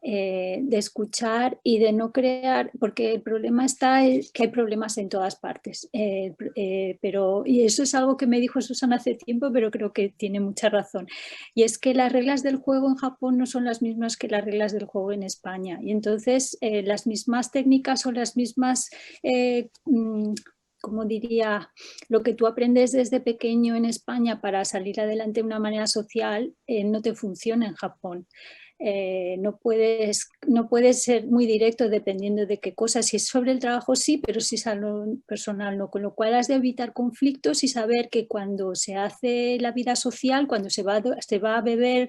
de escuchar y de no crear, porque el problema está que hay problemas en todas partes, y eso es algo que me dijo Susana hace tiempo, pero creo que tiene mucha razón, y es que las reglas del juego en Japón no son las mismas que las reglas del juego en España, y entonces las mismas técnicas o las mismas como diría, lo que tú aprendes desde pequeño en España para salir adelante de una manera social no te funciona en Japón. No puedes ser muy directo dependiendo de qué cosa. Si es sobre el trabajo sí, pero si es algo personal no. Con lo cual has de evitar conflictos y saber que cuando se hace la vida social, cuando se va a beber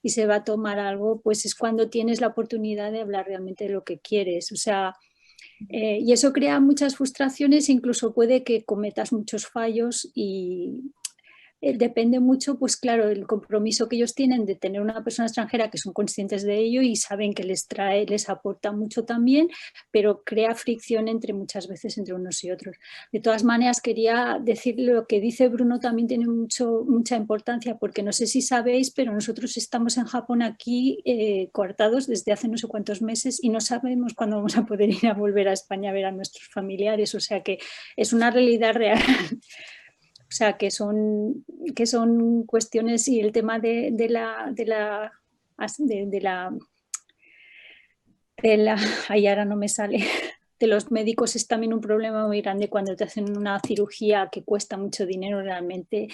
y se va a tomar algo, pues es cuando tienes la oportunidad de hablar realmente de lo que quieres. O sea, y eso crea muchas frustraciones, incluso puede que cometas muchos fallos y depende mucho, pues claro, el compromiso que ellos tienen de tener una persona extranjera que son conscientes de ello y saben que les aporta mucho también, pero crea fricción muchas veces entre unos y otros. De todas maneras, quería decir lo que dice Bruno también tiene mucha importancia, porque no sé si sabéis, pero nosotros estamos en Japón aquí coartados desde hace no sé cuántos meses y no sabemos cuándo vamos a poder ir a volver a España a ver a nuestros familiares, o sea que es una realidad real. O sea, que son cuestiones y el tema de la ay, ahora no me sale, de los médicos es también un problema muy grande cuando te hacen una cirugía que cuesta mucho dinero, realmente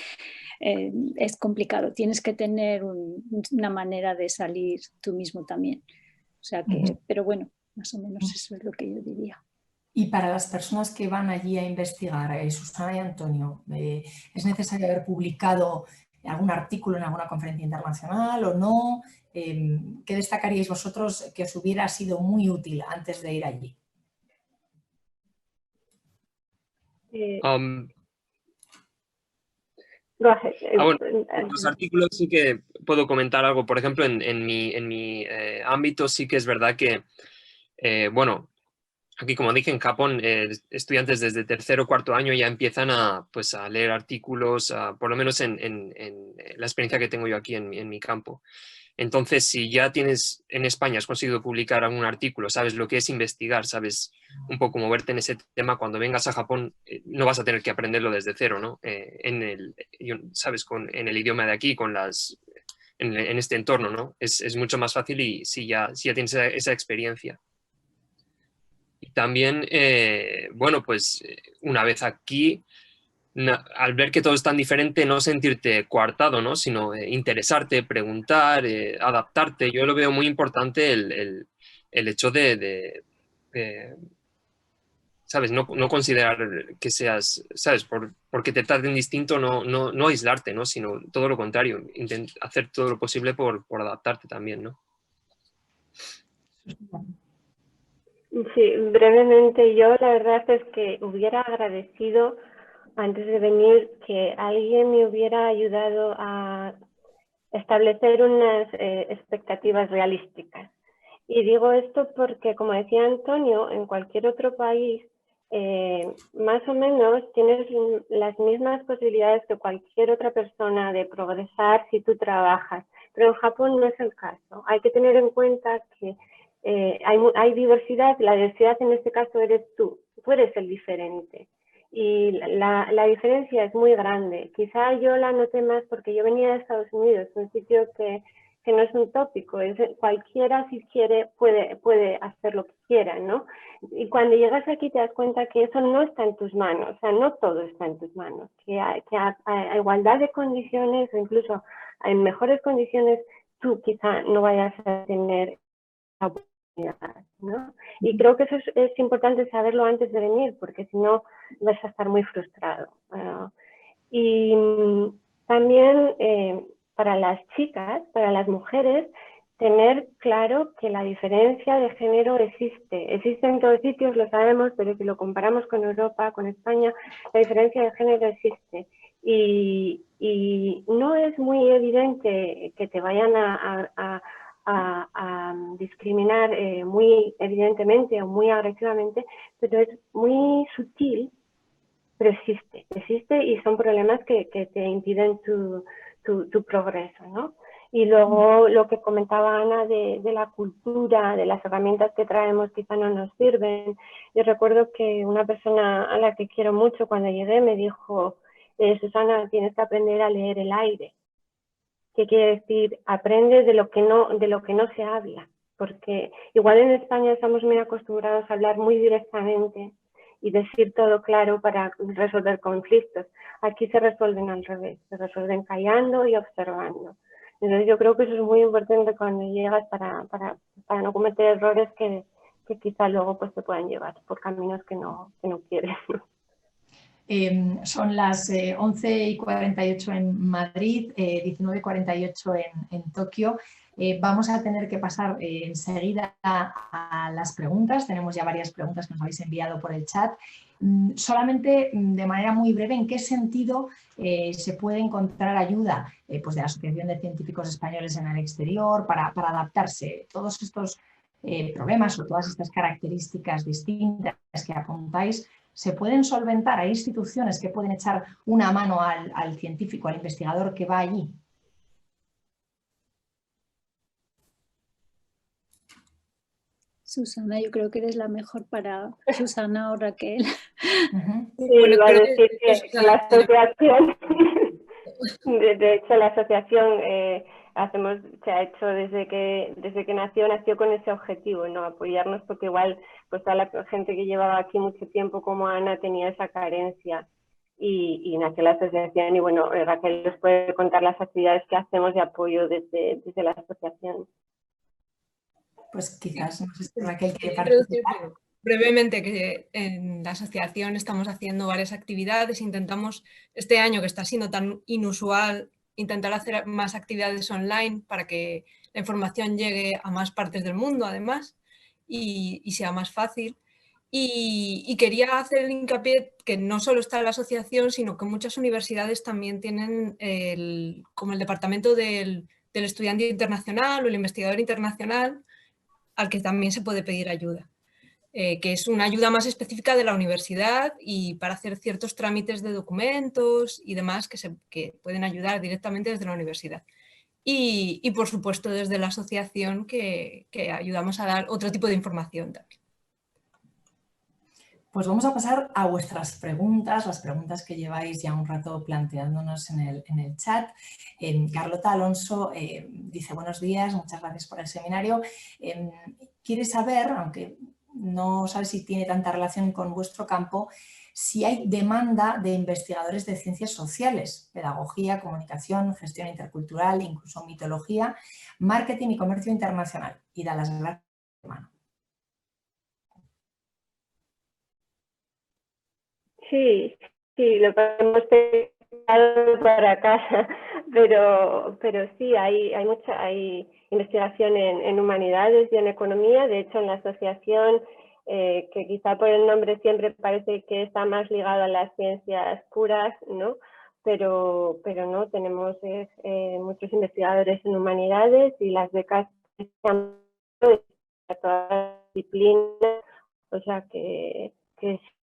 es complicado. Tienes que tener una manera de salir tú mismo también. O sea que, pero bueno, más o menos eso es lo que yo diría. Y para las personas que van allí a investigar, Susana y Antonio, ¿es necesario haber publicado algún artículo en alguna conferencia internacional o no? ¿Qué destacaríais vosotros que os hubiera sido muy útil antes de ir allí? Los artículos sí que puedo comentar algo. Por ejemplo, en mi ámbito sí que es verdad que, bueno, aquí, como dije, en Japón, estudiantes desde tercer o cuarto año ya empiezan pues, a leer artículos, por lo menos en la experiencia que tengo yo aquí en mi campo. Entonces, si ya tienes en España, has conseguido publicar algún artículo, sabes lo que es investigar, sabes un poco moverte en ese tema, cuando vengas a Japón no vas a tener que aprenderlo desde cero, ¿no? Sabes, en el idioma de aquí, en este entorno, ¿no? Es mucho más fácil y si ya tienes esa experiencia. Y también, bueno, pues una vez aquí, al ver que todo es tan diferente, no sentirte coartado, ¿no? Sino interesarte, preguntar, adaptarte. Yo lo veo muy importante el hecho ¿sabes? No considerar que seas, ¿sabes? Porque te traten distinto, no aislarte, ¿no? Sino todo lo contrario, hacer todo lo posible por adaptarte también, ¿no? Sí, brevemente yo la verdad es que hubiera agradecido antes de venir que alguien me hubiera ayudado a establecer unas expectativas realísticas. Y digo esto porque, como decía Antonio, en cualquier otro país más o menos tienes las mismas posibilidades que cualquier otra persona de progresar si tú trabajas. Pero en Japón no es el caso. Hay que tener en cuenta que hay diversidad, la diversidad en este caso eres tú eres el diferente. Y la diferencia es muy grande. Quizá yo la noté más porque yo venía de Estados Unidos, un sitio que no es un tópico, cualquiera si quiere puede hacer lo que quiera, ¿no? Y cuando llegas aquí te das cuenta que eso no está en tus manos, o sea, no todo está en tus manos, que a igualdad de condiciones o incluso en mejores condiciones tú quizá no vayas a tener la oportunidad, ¿no? Y creo que eso es importante saberlo antes de venir, porque si no vas a estar muy frustrado. Y también para las chicas, para las mujeres, tener claro que la diferencia de género existe. Existe en todos sitios, lo sabemos, pero si lo comparamos con Europa, con España, la diferencia de género existe. Y no es muy evidente que te vayan a discriminar muy evidentemente o muy agresivamente, pero es muy sutil, pero existe y son problemas que te impiden tu progreso, ¿no? Y luego lo que comentaba Ana de la cultura, de las herramientas que traemos quizá no nos sirven. Yo recuerdo que una persona a la que quiero mucho cuando llegué me dijo, Susana, tienes que aprender a leer el aire. ¿Qué quiere decir? Aprende de lo que no se habla, porque igual en España estamos muy acostumbrados a hablar muy directamente y decir todo claro para resolver conflictos. Aquí se resuelven al revés, se resuelven callando y observando. Entonces yo creo que eso es muy importante cuando llegas para no cometer errores que quizá luego pues te puedan llevar por caminos que no quieres, ¿no? Son las 11:48 en Madrid, 19:48 en Tokio. Vamos a tener que pasar enseguida a las preguntas. Tenemos ya varias preguntas que nos habéis enviado por el chat. Solamente de manera muy breve, ¿en qué sentido se puede encontrar ayuda pues de la Asociación de Científicos Españoles en el exterior para adaptarse? Todos estos problemas o todas estas características distintas que apuntáis, ¿se pueden solventar? ¿Hay instituciones que pueden echar una mano al científico, al investigador que va allí? Susana, yo creo que eres la mejor para Susana o Raquel. Sí, Bueno, iba a creo decir que la asociación, de hecho la asociación se ha hecho desde que nació con ese objetivo, ¿no? Apoyarnos, porque igual pues toda la gente que llevaba aquí mucho tiempo como Ana tenía esa carencia y nació la asociación y bueno, Raquel les puede contar las actividades que hacemos de apoyo desde la asociación. Pues quizás, no sé si Raquel quiere introducir participar. brevemente que en la asociación estamos haciendo varias actividades. Intentamos este año, que está siendo tan inusual, intentar hacer más actividades online para que la información llegue a más partes del mundo, además, y sea más fácil. Y quería hacer el hincapié que no solo está la asociación, sino que muchas universidades también tienen como el departamento del estudiante internacional o el investigador internacional, al que también se puede pedir ayuda. que es una ayuda más específica de la universidad y para hacer ciertos trámites de documentos y demás que pueden ayudar directamente desde la universidad. Y por supuesto desde la asociación que ayudamos a dar otro tipo de información también. Pues vamos a pasar a vuestras preguntas, las preguntas que lleváis ya un rato planteándonos en el chat. Carlota Alonso dice: buenos días, muchas gracias por el seminario. Quiere saber, aunque no sabe si tiene tanta relación con vuestro campo, si hay demanda de investigadores de ciencias sociales, pedagogía, comunicación, gestión intercultural, incluso mitología, marketing y comercio internacional. Y da las gracias, hermano. Sí, lo podemos pensar para casa, pero sí, hay investigación en humanidades y en economía. De hecho, en la asociación, que quizá por el nombre siempre parece que está más ligado a las ciencias puras, ¿no? Pero no, tenemos muchos investigadores en humanidades y las becas están a todas las disciplinas, o sea que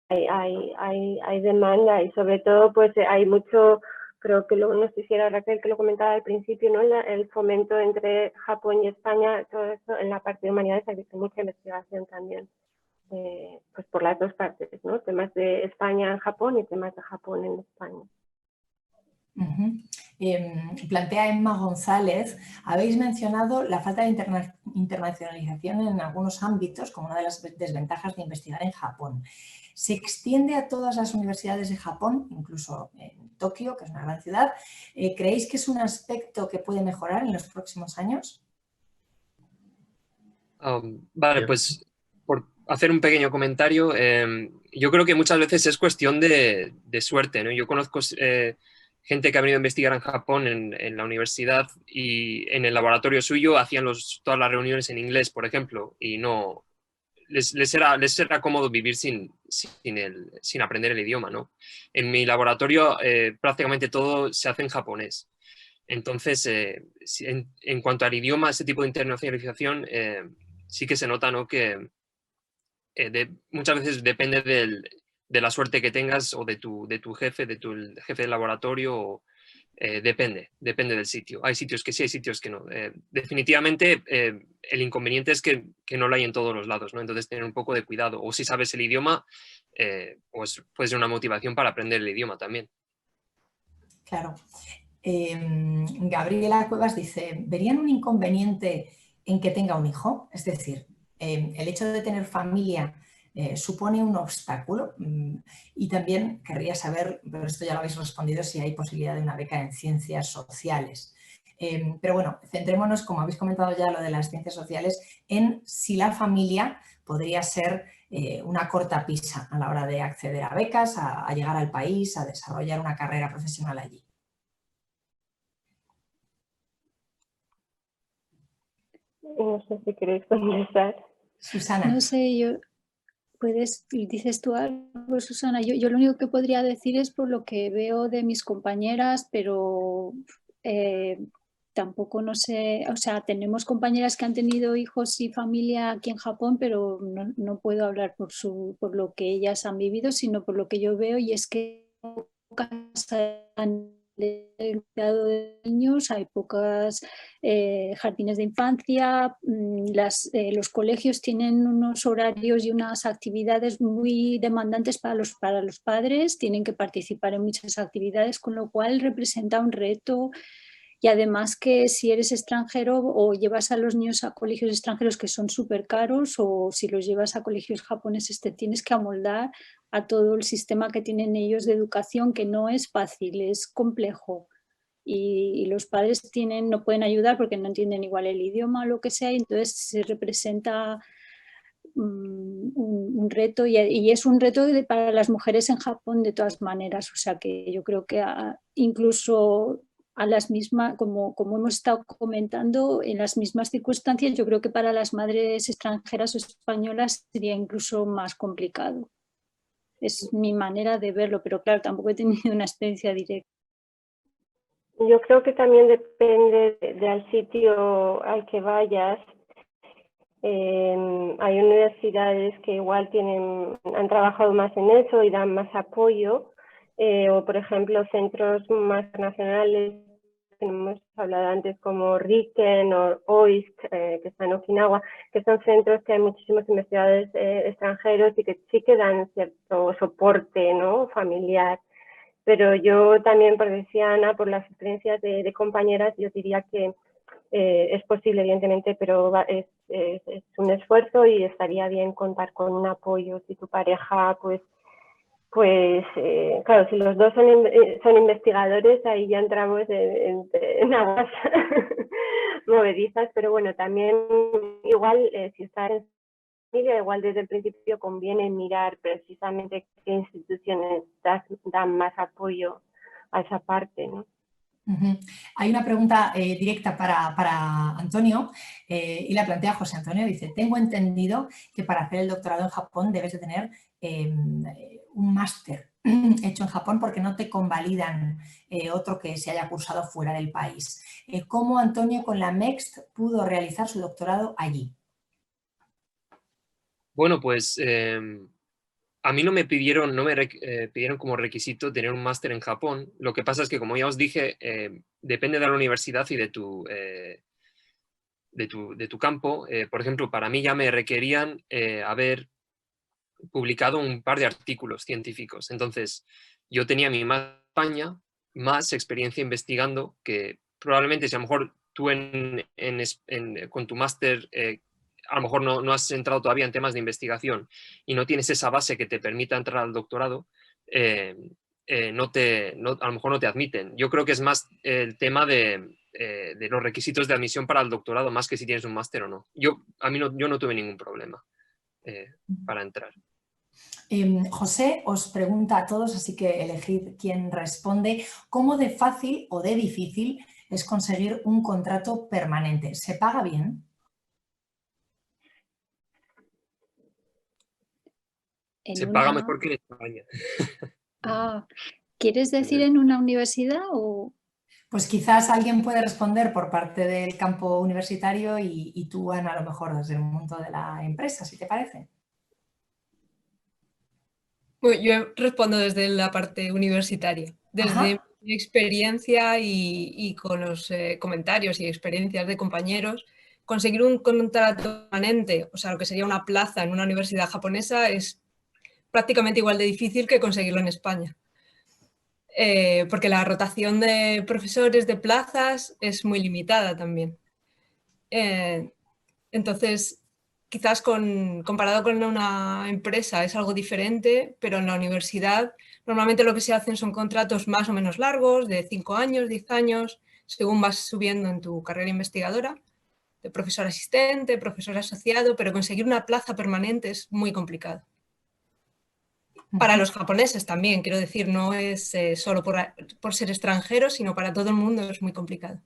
hay demanda y sobre todo pues hay mucho, creo que no sé si era Raquel que lo comentaba al principio, ¿no? El fomento entre Japón y España, todo eso en la parte de humanidades, hay visto mucha investigación también, pues por las dos partes, ¿no? Temas de España en Japón y temas de Japón en España. Plantea Emma González: habéis mencionado la falta de internacionalización en algunos ámbitos como una de las desventajas de investigar en Japón. ¿Se extiende a todas las universidades de Japón, incluso en Tokio, que es una gran ciudad? ¿Creéis que es un aspecto que puede mejorar en los próximos años? Vale, pues por hacer un pequeño comentario, yo creo que muchas veces es cuestión de suerte, ¿no? Yo conozco gente que ha venido a investigar en Japón en la universidad y en el laboratorio suyo hacían todas las reuniones en inglés, por ejemplo, y no les era cómodo vivir sin aprender el idioma, ¿no? En mi laboratorio prácticamente todo se hace en japonés. Entonces, en cuanto al idioma, ese tipo de internacionalización sí que se nota, ¿no? Que muchas veces depende de la suerte que tengas o de tu jefe, el jefe del laboratorio, depende del sitio. Hay sitios que sí, hay sitios que no. Definitivamente el inconveniente es que no lo hay en todos los lados, ¿no? Entonces tener un poco de cuidado. O si sabes el idioma, pues puede ser una motivación para aprender el idioma también. Claro. Gabriela Cuevas dice: ¿verían un inconveniente en que tenga un hijo? Es decir, el hecho de tener familia supone un obstáculo. Y también querría saber, pero esto ya lo habéis respondido, si hay posibilidad de una beca en ciencias sociales. Pero bueno, centrémonos, como habéis comentado ya lo de las ciencias sociales, en si la familia podría ser una cortapisa a la hora de acceder a becas, a llegar al país, a desarrollar una carrera profesional allí. No sé si queréis contestar. Susana. No sé, dices tú algo, Susana. Yo lo único que podría decir es por lo que veo de mis compañeras, pero tampoco no sé, o sea, tenemos compañeras que han tenido hijos y familia aquí en Japón, pero no puedo hablar por lo que ellas han vivido, sino por lo que yo veo, y es que pocas han cuidado de niños, hay pocas jardines de infancia, los colegios tienen unos horarios y unas actividades muy demandantes para los padres, tienen que participar en muchas actividades, con lo cual representa un reto. Y además que si eres extranjero o llevas a los niños a colegios extranjeros que son súper caros, o si los llevas a colegios japoneses te tienes que amoldar a todo el sistema que tienen ellos de educación, que no es fácil, es complejo. Y los padres no pueden ayudar porque no entienden igual el idioma o lo que sea, y entonces se representa un reto, y es un reto para las mujeres en Japón de todas maneras. O sea que yo creo que incluso a las mismas, como hemos estado comentando, en las mismas circunstancias, yo creo que para las madres extranjeras o españolas sería incluso más complicado. Es mi manera de verlo, pero claro, tampoco he tenido una experiencia directa. Yo creo que también depende del sitio al que vayas Hay universidades que igual han trabajado más en eso y dan más apoyo, o por ejemplo centros más nacionales que hemos hablado antes como RIKEN o OISC, que está en Okinawa, que son centros que hay muchísimos investigadores extranjeros y que sí que dan cierto soporte, ¿no?, familiar. Pero yo también, por decía Ana, por las experiencias de compañeras, yo diría que es posible, evidentemente, pero es un esfuerzo y estaría bien contar con un apoyo. Si tu pareja, pues claro, si los dos son investigadores, ahí ya entramos en aguas movedizas, pero bueno, también igual si estás en familia, igual desde el principio conviene mirar precisamente qué instituciones dan más apoyo a esa parte, ¿no? Hay una pregunta directa para Antonio y la plantea José Antonio. Dice, tengo entendido que para hacer el doctorado en Japón debes de tener un máster hecho en Japón porque no te convalidan otro que se haya cursado fuera del país. ¿Cómo Antonio con la MEXT pudo realizar su doctorado allí? Bueno, pues a mí no me pidieron como requisito tener un máster en Japón. Lo que pasa es que, como ya os dije, depende de la universidad y de tu campo. Por ejemplo, para mí ya me requerían haber publicado un par de artículos científicos. Entonces, yo tenía mi más España, más experiencia investigando, que probablemente si a lo mejor tú con tu máster a lo mejor no has entrado todavía en temas de investigación y no tienes esa base que te permita entrar al doctorado, a lo mejor no te admiten. Yo creo que es más el tema de los requisitos de admisión para el doctorado, más que si tienes un máster o no. Yo no tuve ningún problema para entrar. José os pregunta a todos, así que elegid quién responde. ¿Cómo de fácil o de difícil es conseguir un contrato permanente? ¿Se paga bien? Se paga mejor que en España. ¿Quieres decir en una universidad o...? Pues quizás alguien puede responder por parte del campo universitario y tú, Ana, a lo mejor desde el mundo de la empresa, si te parece. Bueno, yo respondo desde la parte universitaria. Desde mi experiencia y con los comentarios y experiencias de compañeros, conseguir un contrato permanente, o sea, lo que sería una plaza en una universidad japonesa, es prácticamente igual de difícil que conseguirlo en España. Porque la rotación de profesores de plazas es muy limitada también. Entonces, quizás comparado con una empresa es algo diferente, pero en la universidad normalmente lo que se hacen son contratos más o menos largos, de 5 años, 10 años, según vas subiendo en tu carrera investigadora, de profesor asistente, profesor asociado, pero conseguir una plaza permanente es muy complicado. Para los japoneses también, quiero decir, no es solo por ser extranjeros, sino para todo el mundo es muy complicado.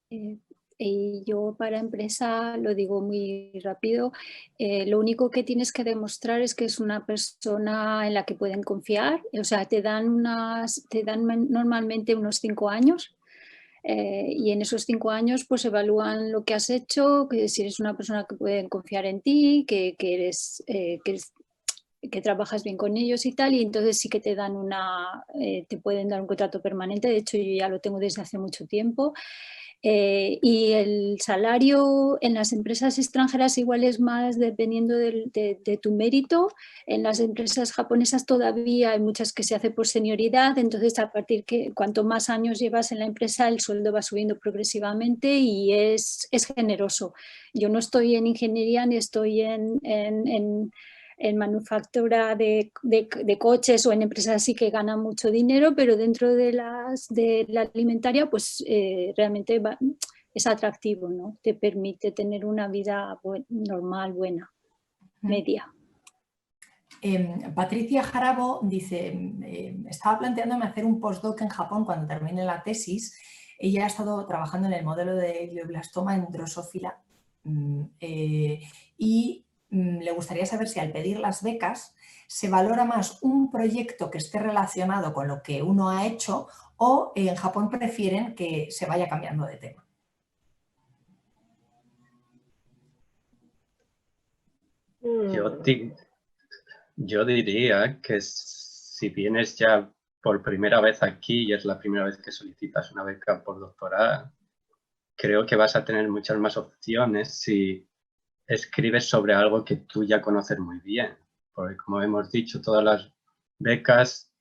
Y yo para empresa lo digo muy rápido, lo único que tienes que demostrar es que es una persona en la que pueden confiar, o sea, te dan normalmente unos 5 años y en esos 5 años pues evalúan lo que has hecho, que si eres una persona que pueden confiar en ti, que trabajas bien con ellos y tal, y entonces sí que te pueden dar un contrato permanente. De hecho yo ya lo tengo desde hace mucho tiempo. Y el salario en las empresas extranjeras igual es más dependiendo de tu mérito. En las empresas japonesas todavía hay muchas que se hace por senioridad, entonces a partir que cuanto más años llevas en la empresa el sueldo va subiendo progresivamente y es generoso. Yo no estoy en ingeniería ni estoy en manufactura de coches o en empresas así que ganan mucho dinero, pero dentro de la alimentaria pues realmente es atractivo, ¿no? Te permite tener una vida normal, buena, media. Patricia Jarabo dice, estaba planteándome hacer un postdoc en Japón cuando termine la tesis. Ella ha estado trabajando en el modelo de glioblastoma en Drosophila y le gustaría saber si al pedir las becas se valora más un proyecto que esté relacionado con lo que uno ha hecho o en Japón prefieren que se vaya cambiando de tema. Yo diría que si vienes ya por primera vez aquí y es la primera vez que solicitas una beca postdoctoral, creo que vas a tener muchas más opciones si escribes sobre algo que tú ya conoces muy bien. Porque como hemos dicho, todas las becas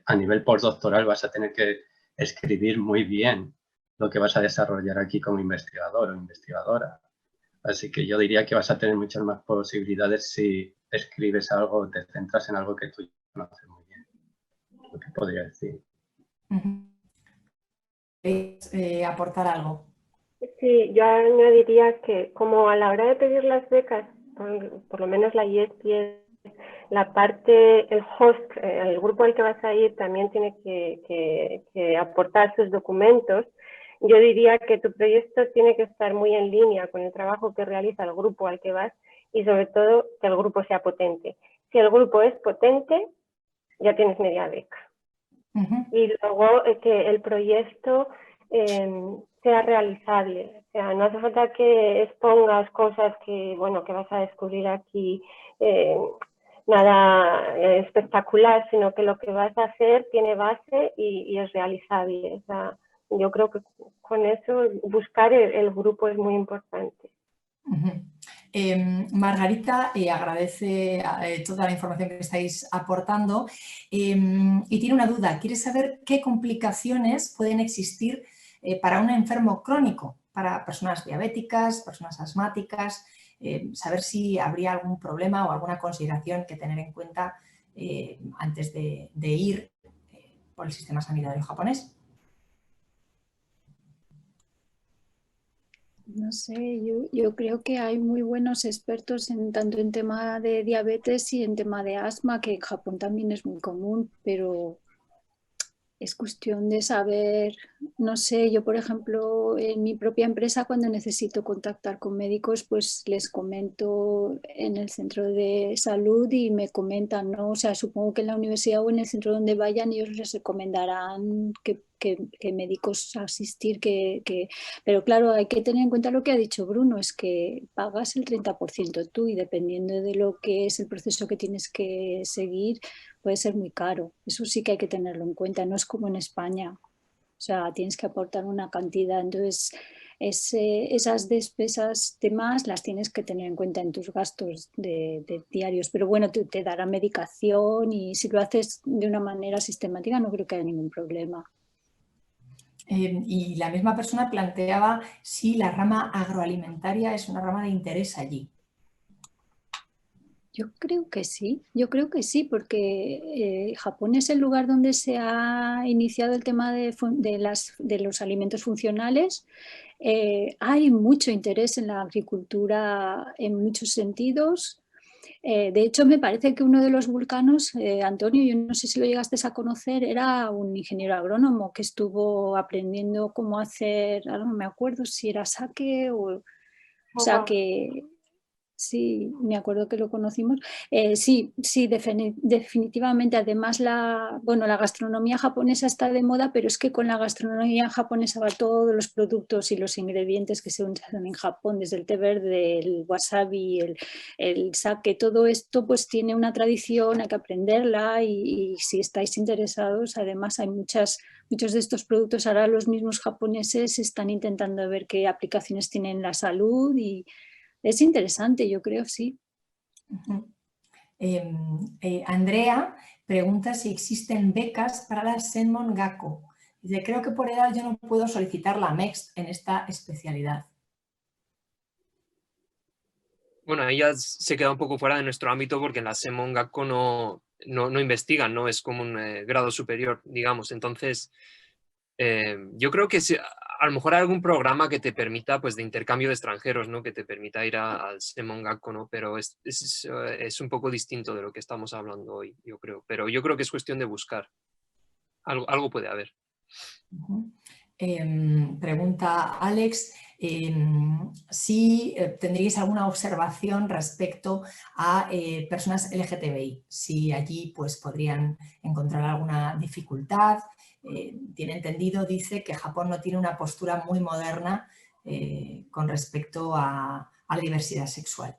a nivel postdoctoral vas a tener que escribir muy bien lo que vas a desarrollar aquí como investigador o investigadora. Así que yo diría que vas a tener muchas más posibilidades si escribes algo, te centras en algo que tú conoces muy bien. Lo que podría decir. ¿Aportar algo? Sí, yo añadiría que como a la hora de pedir las becas, por lo menos la IESPI, la parte, el host, el grupo al que vas a ir también tiene que aportar sus documentos. Yo diría que tu proyecto tiene que estar muy en línea con el trabajo que realiza el grupo al que vas y sobre todo que el grupo sea potente. Si el grupo es potente, ya tienes media beca. Y luego que el proyecto sea realizable. O sea, no hace falta que expongas cosas que, bueno, que vas a descubrir aquí, nada espectacular, sino que lo que vas a hacer tiene base y es realizable. O sea, yo creo que con eso buscar el grupo es muy importante. Margarita agradece toda la información que estáis aportando y tiene una duda. Quiere saber qué complicaciones pueden existir para un enfermo crónico, para personas diabéticas, personas asmáticas, saber si habría algún problema o alguna consideración que tener en cuenta antes de ir por el sistema sanitario japonés. No sé, yo creo que hay muy buenos expertos tanto en tema de diabetes y en tema de asma, que en Japón también es muy común, pero es cuestión de saber, no sé, yo por ejemplo en mi propia empresa cuando necesito contactar con médicos pues les comento en el centro de salud y me comentan, ¿no? O sea, supongo que en la universidad o en el centro donde vayan ellos les recomendarán que médicos asistir, pero claro, hay que tener en cuenta lo que ha dicho Bruno, es que pagas el 30% tú y dependiendo de lo que es el proceso que tienes que seguir, puede ser muy caro. Eso sí que hay que tenerlo en cuenta, no es como en España. O sea, tienes que aportar una cantidad, entonces esas despesas de más las tienes que tener en cuenta en tus gastos de diarios. Pero bueno, te dará medicación y si lo haces de una manera sistemática no creo que haya ningún problema. Y la misma persona planteaba si la rama agroalimentaria es una rama de interés allí. Yo creo que sí, porque Japón es el lugar donde se ha iniciado el tema de los alimentos funcionales. Hay mucho interés en la agricultura en muchos sentidos. De hecho, me parece que uno de los vulcanos, Antonio, yo no sé si lo llegaste a conocer, era un ingeniero agrónomo que estuvo aprendiendo cómo hacer, ahora no me acuerdo si era sake o sea que... Sí, me acuerdo que lo conocimos. Sí, definitivamente. Además, la gastronomía japonesa está de moda, pero es que con la gastronomía japonesa va todos los productos y los ingredientes que se usan en Japón, desde el té verde, el wasabi, el sake, todo esto pues tiene una tradición, hay que aprenderla y si estáis interesados, además hay muchos de estos productos, ahora los mismos japoneses están intentando ver qué aplicaciones tienen en la salud y es interesante, yo creo, sí. Andrea pregunta si existen becas para la Senmon Gakko. Dice, creo que por edad yo no puedo solicitar la MEX en esta especialidad. Bueno, ella se queda un poco fuera de nuestro ámbito porque en la Senmon Gakko no investigan, no es como un grado superior, digamos. Entonces, yo creo que a lo mejor hay algún programa que te permita, pues, de intercambio de extranjeros, ¿no? Que te permita ir al Senmon Gakko, ¿no? Pero es un poco distinto de lo que estamos hablando hoy, yo creo. Pero yo creo que es cuestión de buscar. Algo puede haber. Pregunta Alex si tendríais alguna observación respecto a personas LGTBI, si allí pues podrían encontrar alguna dificultad. Tiene entendido, dice, que Japón no tiene una postura muy moderna con respecto a la diversidad sexual.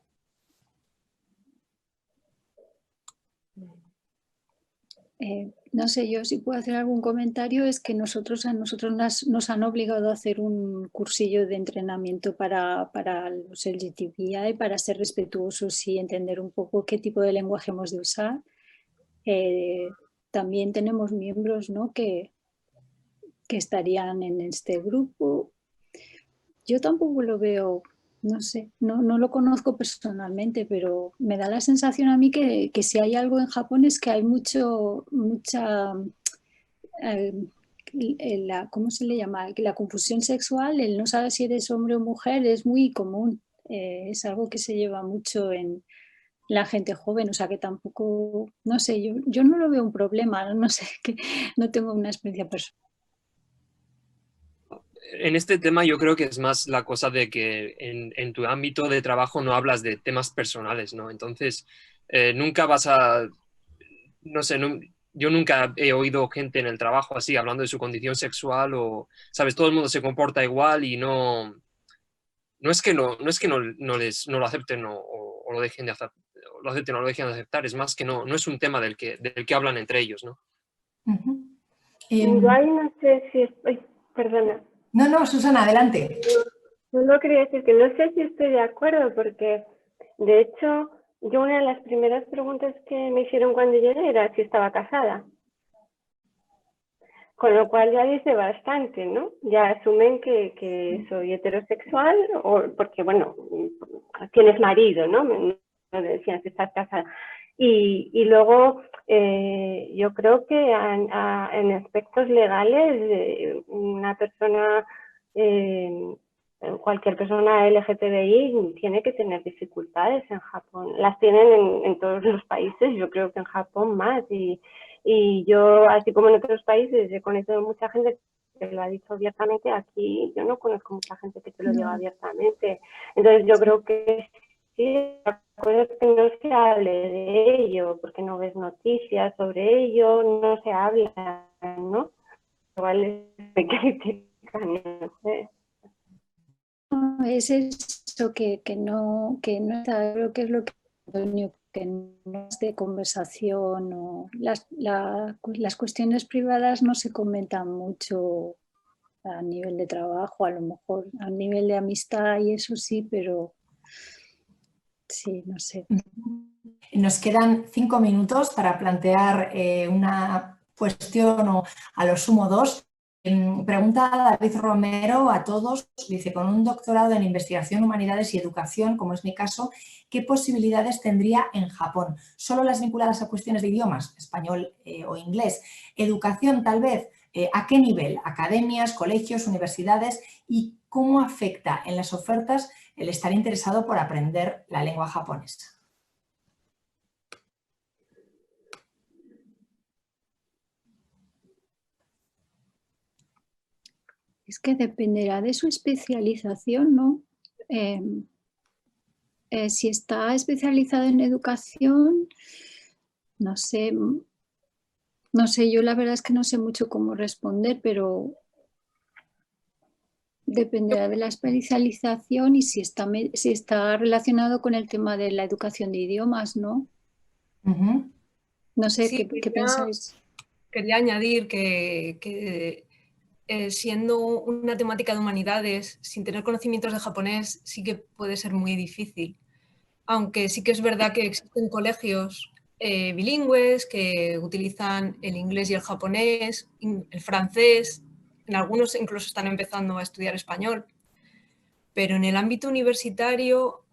No sé, yo si puedo hacer algún comentario, es que a nosotros nos han obligado a hacer un cursillo de entrenamiento para los LGTBI, para ser respetuosos y entender un poco qué tipo de lenguaje hemos de usar. También tenemos miembros, ¿no?, que estarían en este grupo. Yo tampoco lo veo, no sé, no lo conozco personalmente, pero me da la sensación a mí que si hay algo en Japón es que hay ¿cómo se le llama? La confusión sexual, el no saber si eres hombre o mujer es muy común. Es algo que se lleva mucho en la gente joven, o sea que tampoco, no sé, yo no lo veo un problema, no sé, que no tengo una experiencia personal. En este tema yo creo que es más la cosa de que en tu ámbito de trabajo no hablas de temas personales, ¿no? Entonces, nunca vas a, no sé, yo nunca he oído gente en el trabajo así hablando de su condición sexual o, ¿sabes? Todo el mundo se comporta igual y no es que no lo acepten o lo dejen de aceptar, lo acepten o lo dejen de aceptar, es más que no es un tema del que hablan entre ellos, ¿no? Yo ahí no sé si... Ay, perdona. No, Susana, adelante. Solo quería decir que no sé si estoy de acuerdo, porque de hecho yo una de las primeras preguntas que me hicieron cuando llegué era si estaba casada. Con lo cual ya dice bastante, ¿no? Ya asumen que soy heterosexual, o porque, bueno, tienes marido, ¿no? Me decían si estás casada. Y luego yo creo que en aspectos legales una persona, cualquier persona LGTBI tiene que tener dificultades en Japón. Las tienen en todos los países, yo creo que en Japón más. Y yo, así como en otros países, he conocido mucha gente que lo ha dicho abiertamente. Aquí yo no conozco mucha gente que te lo diga abiertamente. Entonces yo creo que sí, la cosa es que no se hable de ello, porque no ves noticias sobre ello, no se habla, ¿no? Igual me critican, no sé. Es eso que no está, creo que es lo que no es de conversación, o las cuestiones privadas no se comentan mucho a nivel de trabajo, a lo mejor a nivel de amistad y eso sí, pero sí, no sé. Nos quedan 5 minutos para plantear una cuestión o a lo sumo 2. Pregunta David Romero a todos, dice, con un doctorado en investigación, humanidades y educación, como es mi caso, ¿qué posibilidades tendría en Japón? ¿Solo las vinculadas a cuestiones de idiomas, español o inglés? ¿Educación tal vez? ¿A qué nivel? ¿Academias, colegios, universidades? ¿Y cómo afecta en las ofertas el estar interesado por aprender la lengua japonesa? Es que dependerá de su especialización, ¿no? Si está especializado en educación, no sé, yo la verdad es que no sé mucho cómo responder, pero dependerá de la especialización y si está relacionado con el tema de la educación de idiomas, ¿no? No sé, Sí, ¿qué pensáis? Quería añadir que siendo una temática de humanidades, sin tener conocimientos de japonés, sí que puede ser muy difícil. Aunque sí que es verdad que existen colegios bilingües que utilizan el inglés y el japonés, el francés, en algunos incluso están empezando a estudiar español. Pero en el ámbito universitario,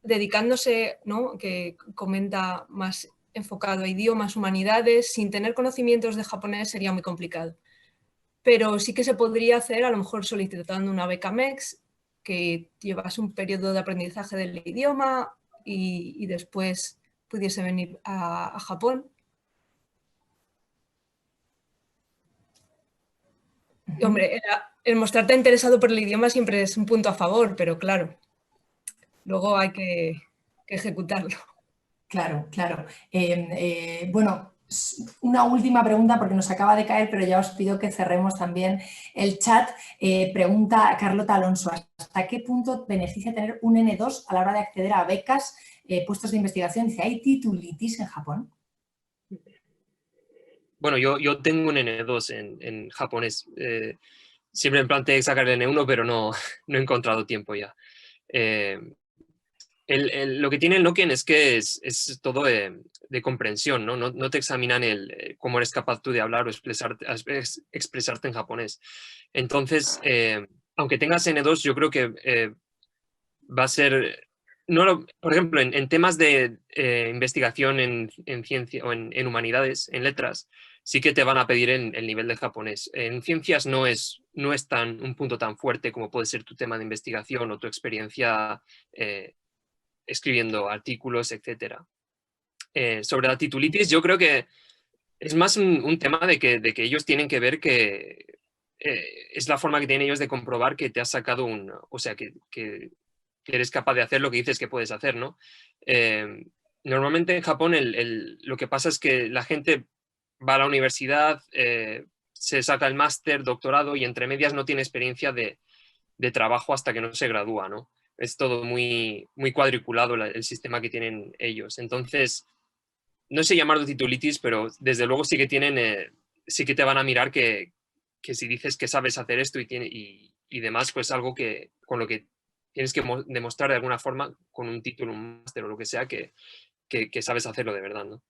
dedicándose, ¿no?, que comenta más enfocado a idiomas, humanidades, sin tener conocimientos de japonés sería muy complicado. Pero sí que se podría hacer, a lo mejor solicitando una beca MEX, que llevase un periodo de aprendizaje del idioma y después pudiese venir a Japón. Y, hombre, el mostrarte interesado por el idioma siempre es un punto a favor, pero claro, luego hay que ejecutarlo. Claro. Bueno, una última pregunta porque nos acaba de caer, pero ya os pido que cerremos también el chat. Pregunta Carlota Alonso, ¿hasta qué punto beneficia tener un N2 a la hora de acceder a becas, puestos de investigación? Dice, ¿hay titulitis en Japón? bueno, yo tengo un N2 en japonés. Siempre me planteé sacar el N1, pero no he encontrado tiempo ya. Lo que tiene el Noken es que es todo de comprensión, ¿no? No te examinan cómo eres capaz tú de hablar o expresarte en japonés. Entonces, aunque tengas N2, yo creo que va a ser... por ejemplo, en temas de investigación en ciencia o en humanidades, en letras, sí que te van a pedir el nivel de japonés. En ciencias no es un punto tan fuerte como puede ser tu tema de investigación o tu experiencia escribiendo artículos, etc. Sobre la titulitis, yo creo que es más un tema de que ellos tienen que ver que es la forma que tienen ellos de comprobar que te has sacado o sea, que eres capaz de hacer lo que dices que puedes hacer, ¿no? Normalmente en Japón lo que pasa es que la gente va a la universidad, se saca el máster, doctorado y entre medias no tiene experiencia de trabajo hasta que no se gradúa, ¿no? Es todo muy, muy cuadriculado el sistema que tienen ellos. Entonces, no sé llamarlo titulitis, pero desde luego sí que sí que te van a mirar que si dices que sabes hacer esto y demás, pues algo con lo que tienes que demostrar de alguna forma con un título, un máster o lo que sea, que sabes hacerlo de verdad, ¿no?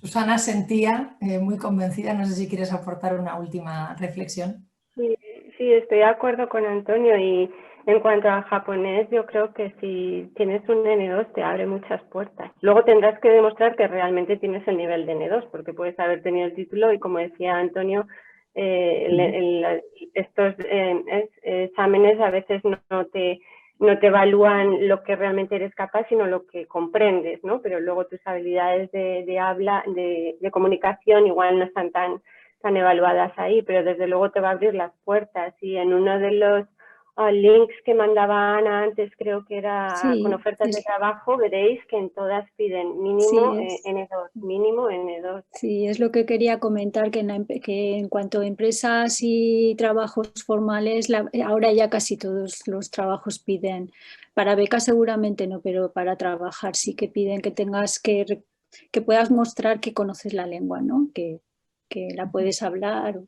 Susana sentía muy convencida, no sé si quieres aportar una última reflexión. Sí, estoy de acuerdo con Antonio y en cuanto a japonés, yo creo que si tienes un N2 te abre muchas puertas. Luego tendrás que demostrar que realmente tienes el nivel de N2, porque puedes haber tenido el título y como decía Antonio, estos exámenes a veces no te evalúan lo que realmente eres capaz, sino lo que comprendes, ¿no? Pero luego tus habilidades de habla, de comunicación igual no están tan evaluadas ahí, pero desde luego te va a abrir las puertas. Y en uno de los links que mandaba Ana antes, creo que era con ofertas de trabajo, veréis que en todas piden mínimo N2, mínimo N2. Sí, es lo que quería comentar, que en cuanto a empresas y trabajos formales, ahora ya casi todos los trabajos piden, para becas seguramente no, pero para trabajar sí que piden que tengas que puedas mostrar que conoces la lengua, ¿no? Que la puedes hablar.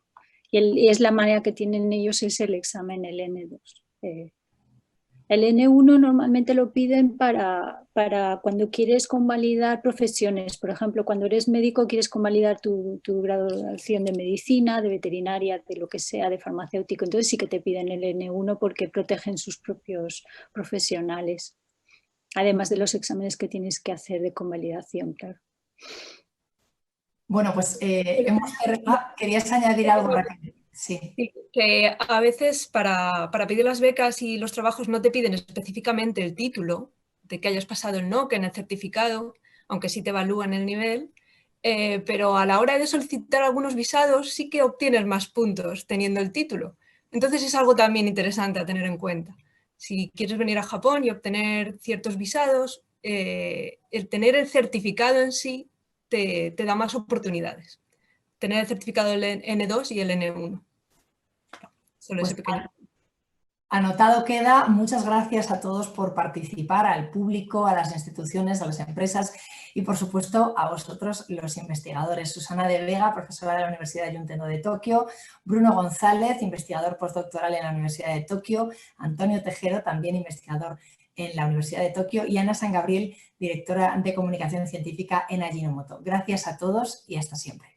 Y es la manera que tienen ellos, es el examen, el N2. El N1 normalmente lo piden para cuando quieres convalidar profesiones. Por ejemplo, cuando eres médico quieres convalidar tu graduación de medicina, de veterinaria, de lo que sea, de farmacéutico. Entonces sí que te piden el N1 porque protegen sus propios profesionales. Además de los exámenes que tienes que hacer de convalidación, claro. Bueno, pues querías añadir algo rápido. Sí. Sí, que a veces para pedir las becas y los trabajos no te piden específicamente el título de que hayas pasado el Noken, el certificado, aunque sí te evalúan el nivel, pero a la hora de solicitar algunos visados sí que obtienes más puntos teniendo el título. Entonces es algo también interesante a tener en cuenta. Si quieres venir a Japón y obtener ciertos visados, el tener el certificado en sí te da más oportunidades. Tener el certificado del N2 y el N1. Solo Pues ese pequeño. Anotado queda. Muchas gracias a todos por participar, al público, a las instituciones, a las empresas y, por supuesto, a vosotros, los investigadores. Susana de Vega, profesora de la Universidad Juntendo de Tokio, Bruno González, investigador postdoctoral en la Universidad de Tokio, Antonio Tejero, también investigador en la Universidad de Tokio, y Ana San Gabriel, directora de Comunicación Científica en Ajinomoto. Gracias a todos y hasta siempre.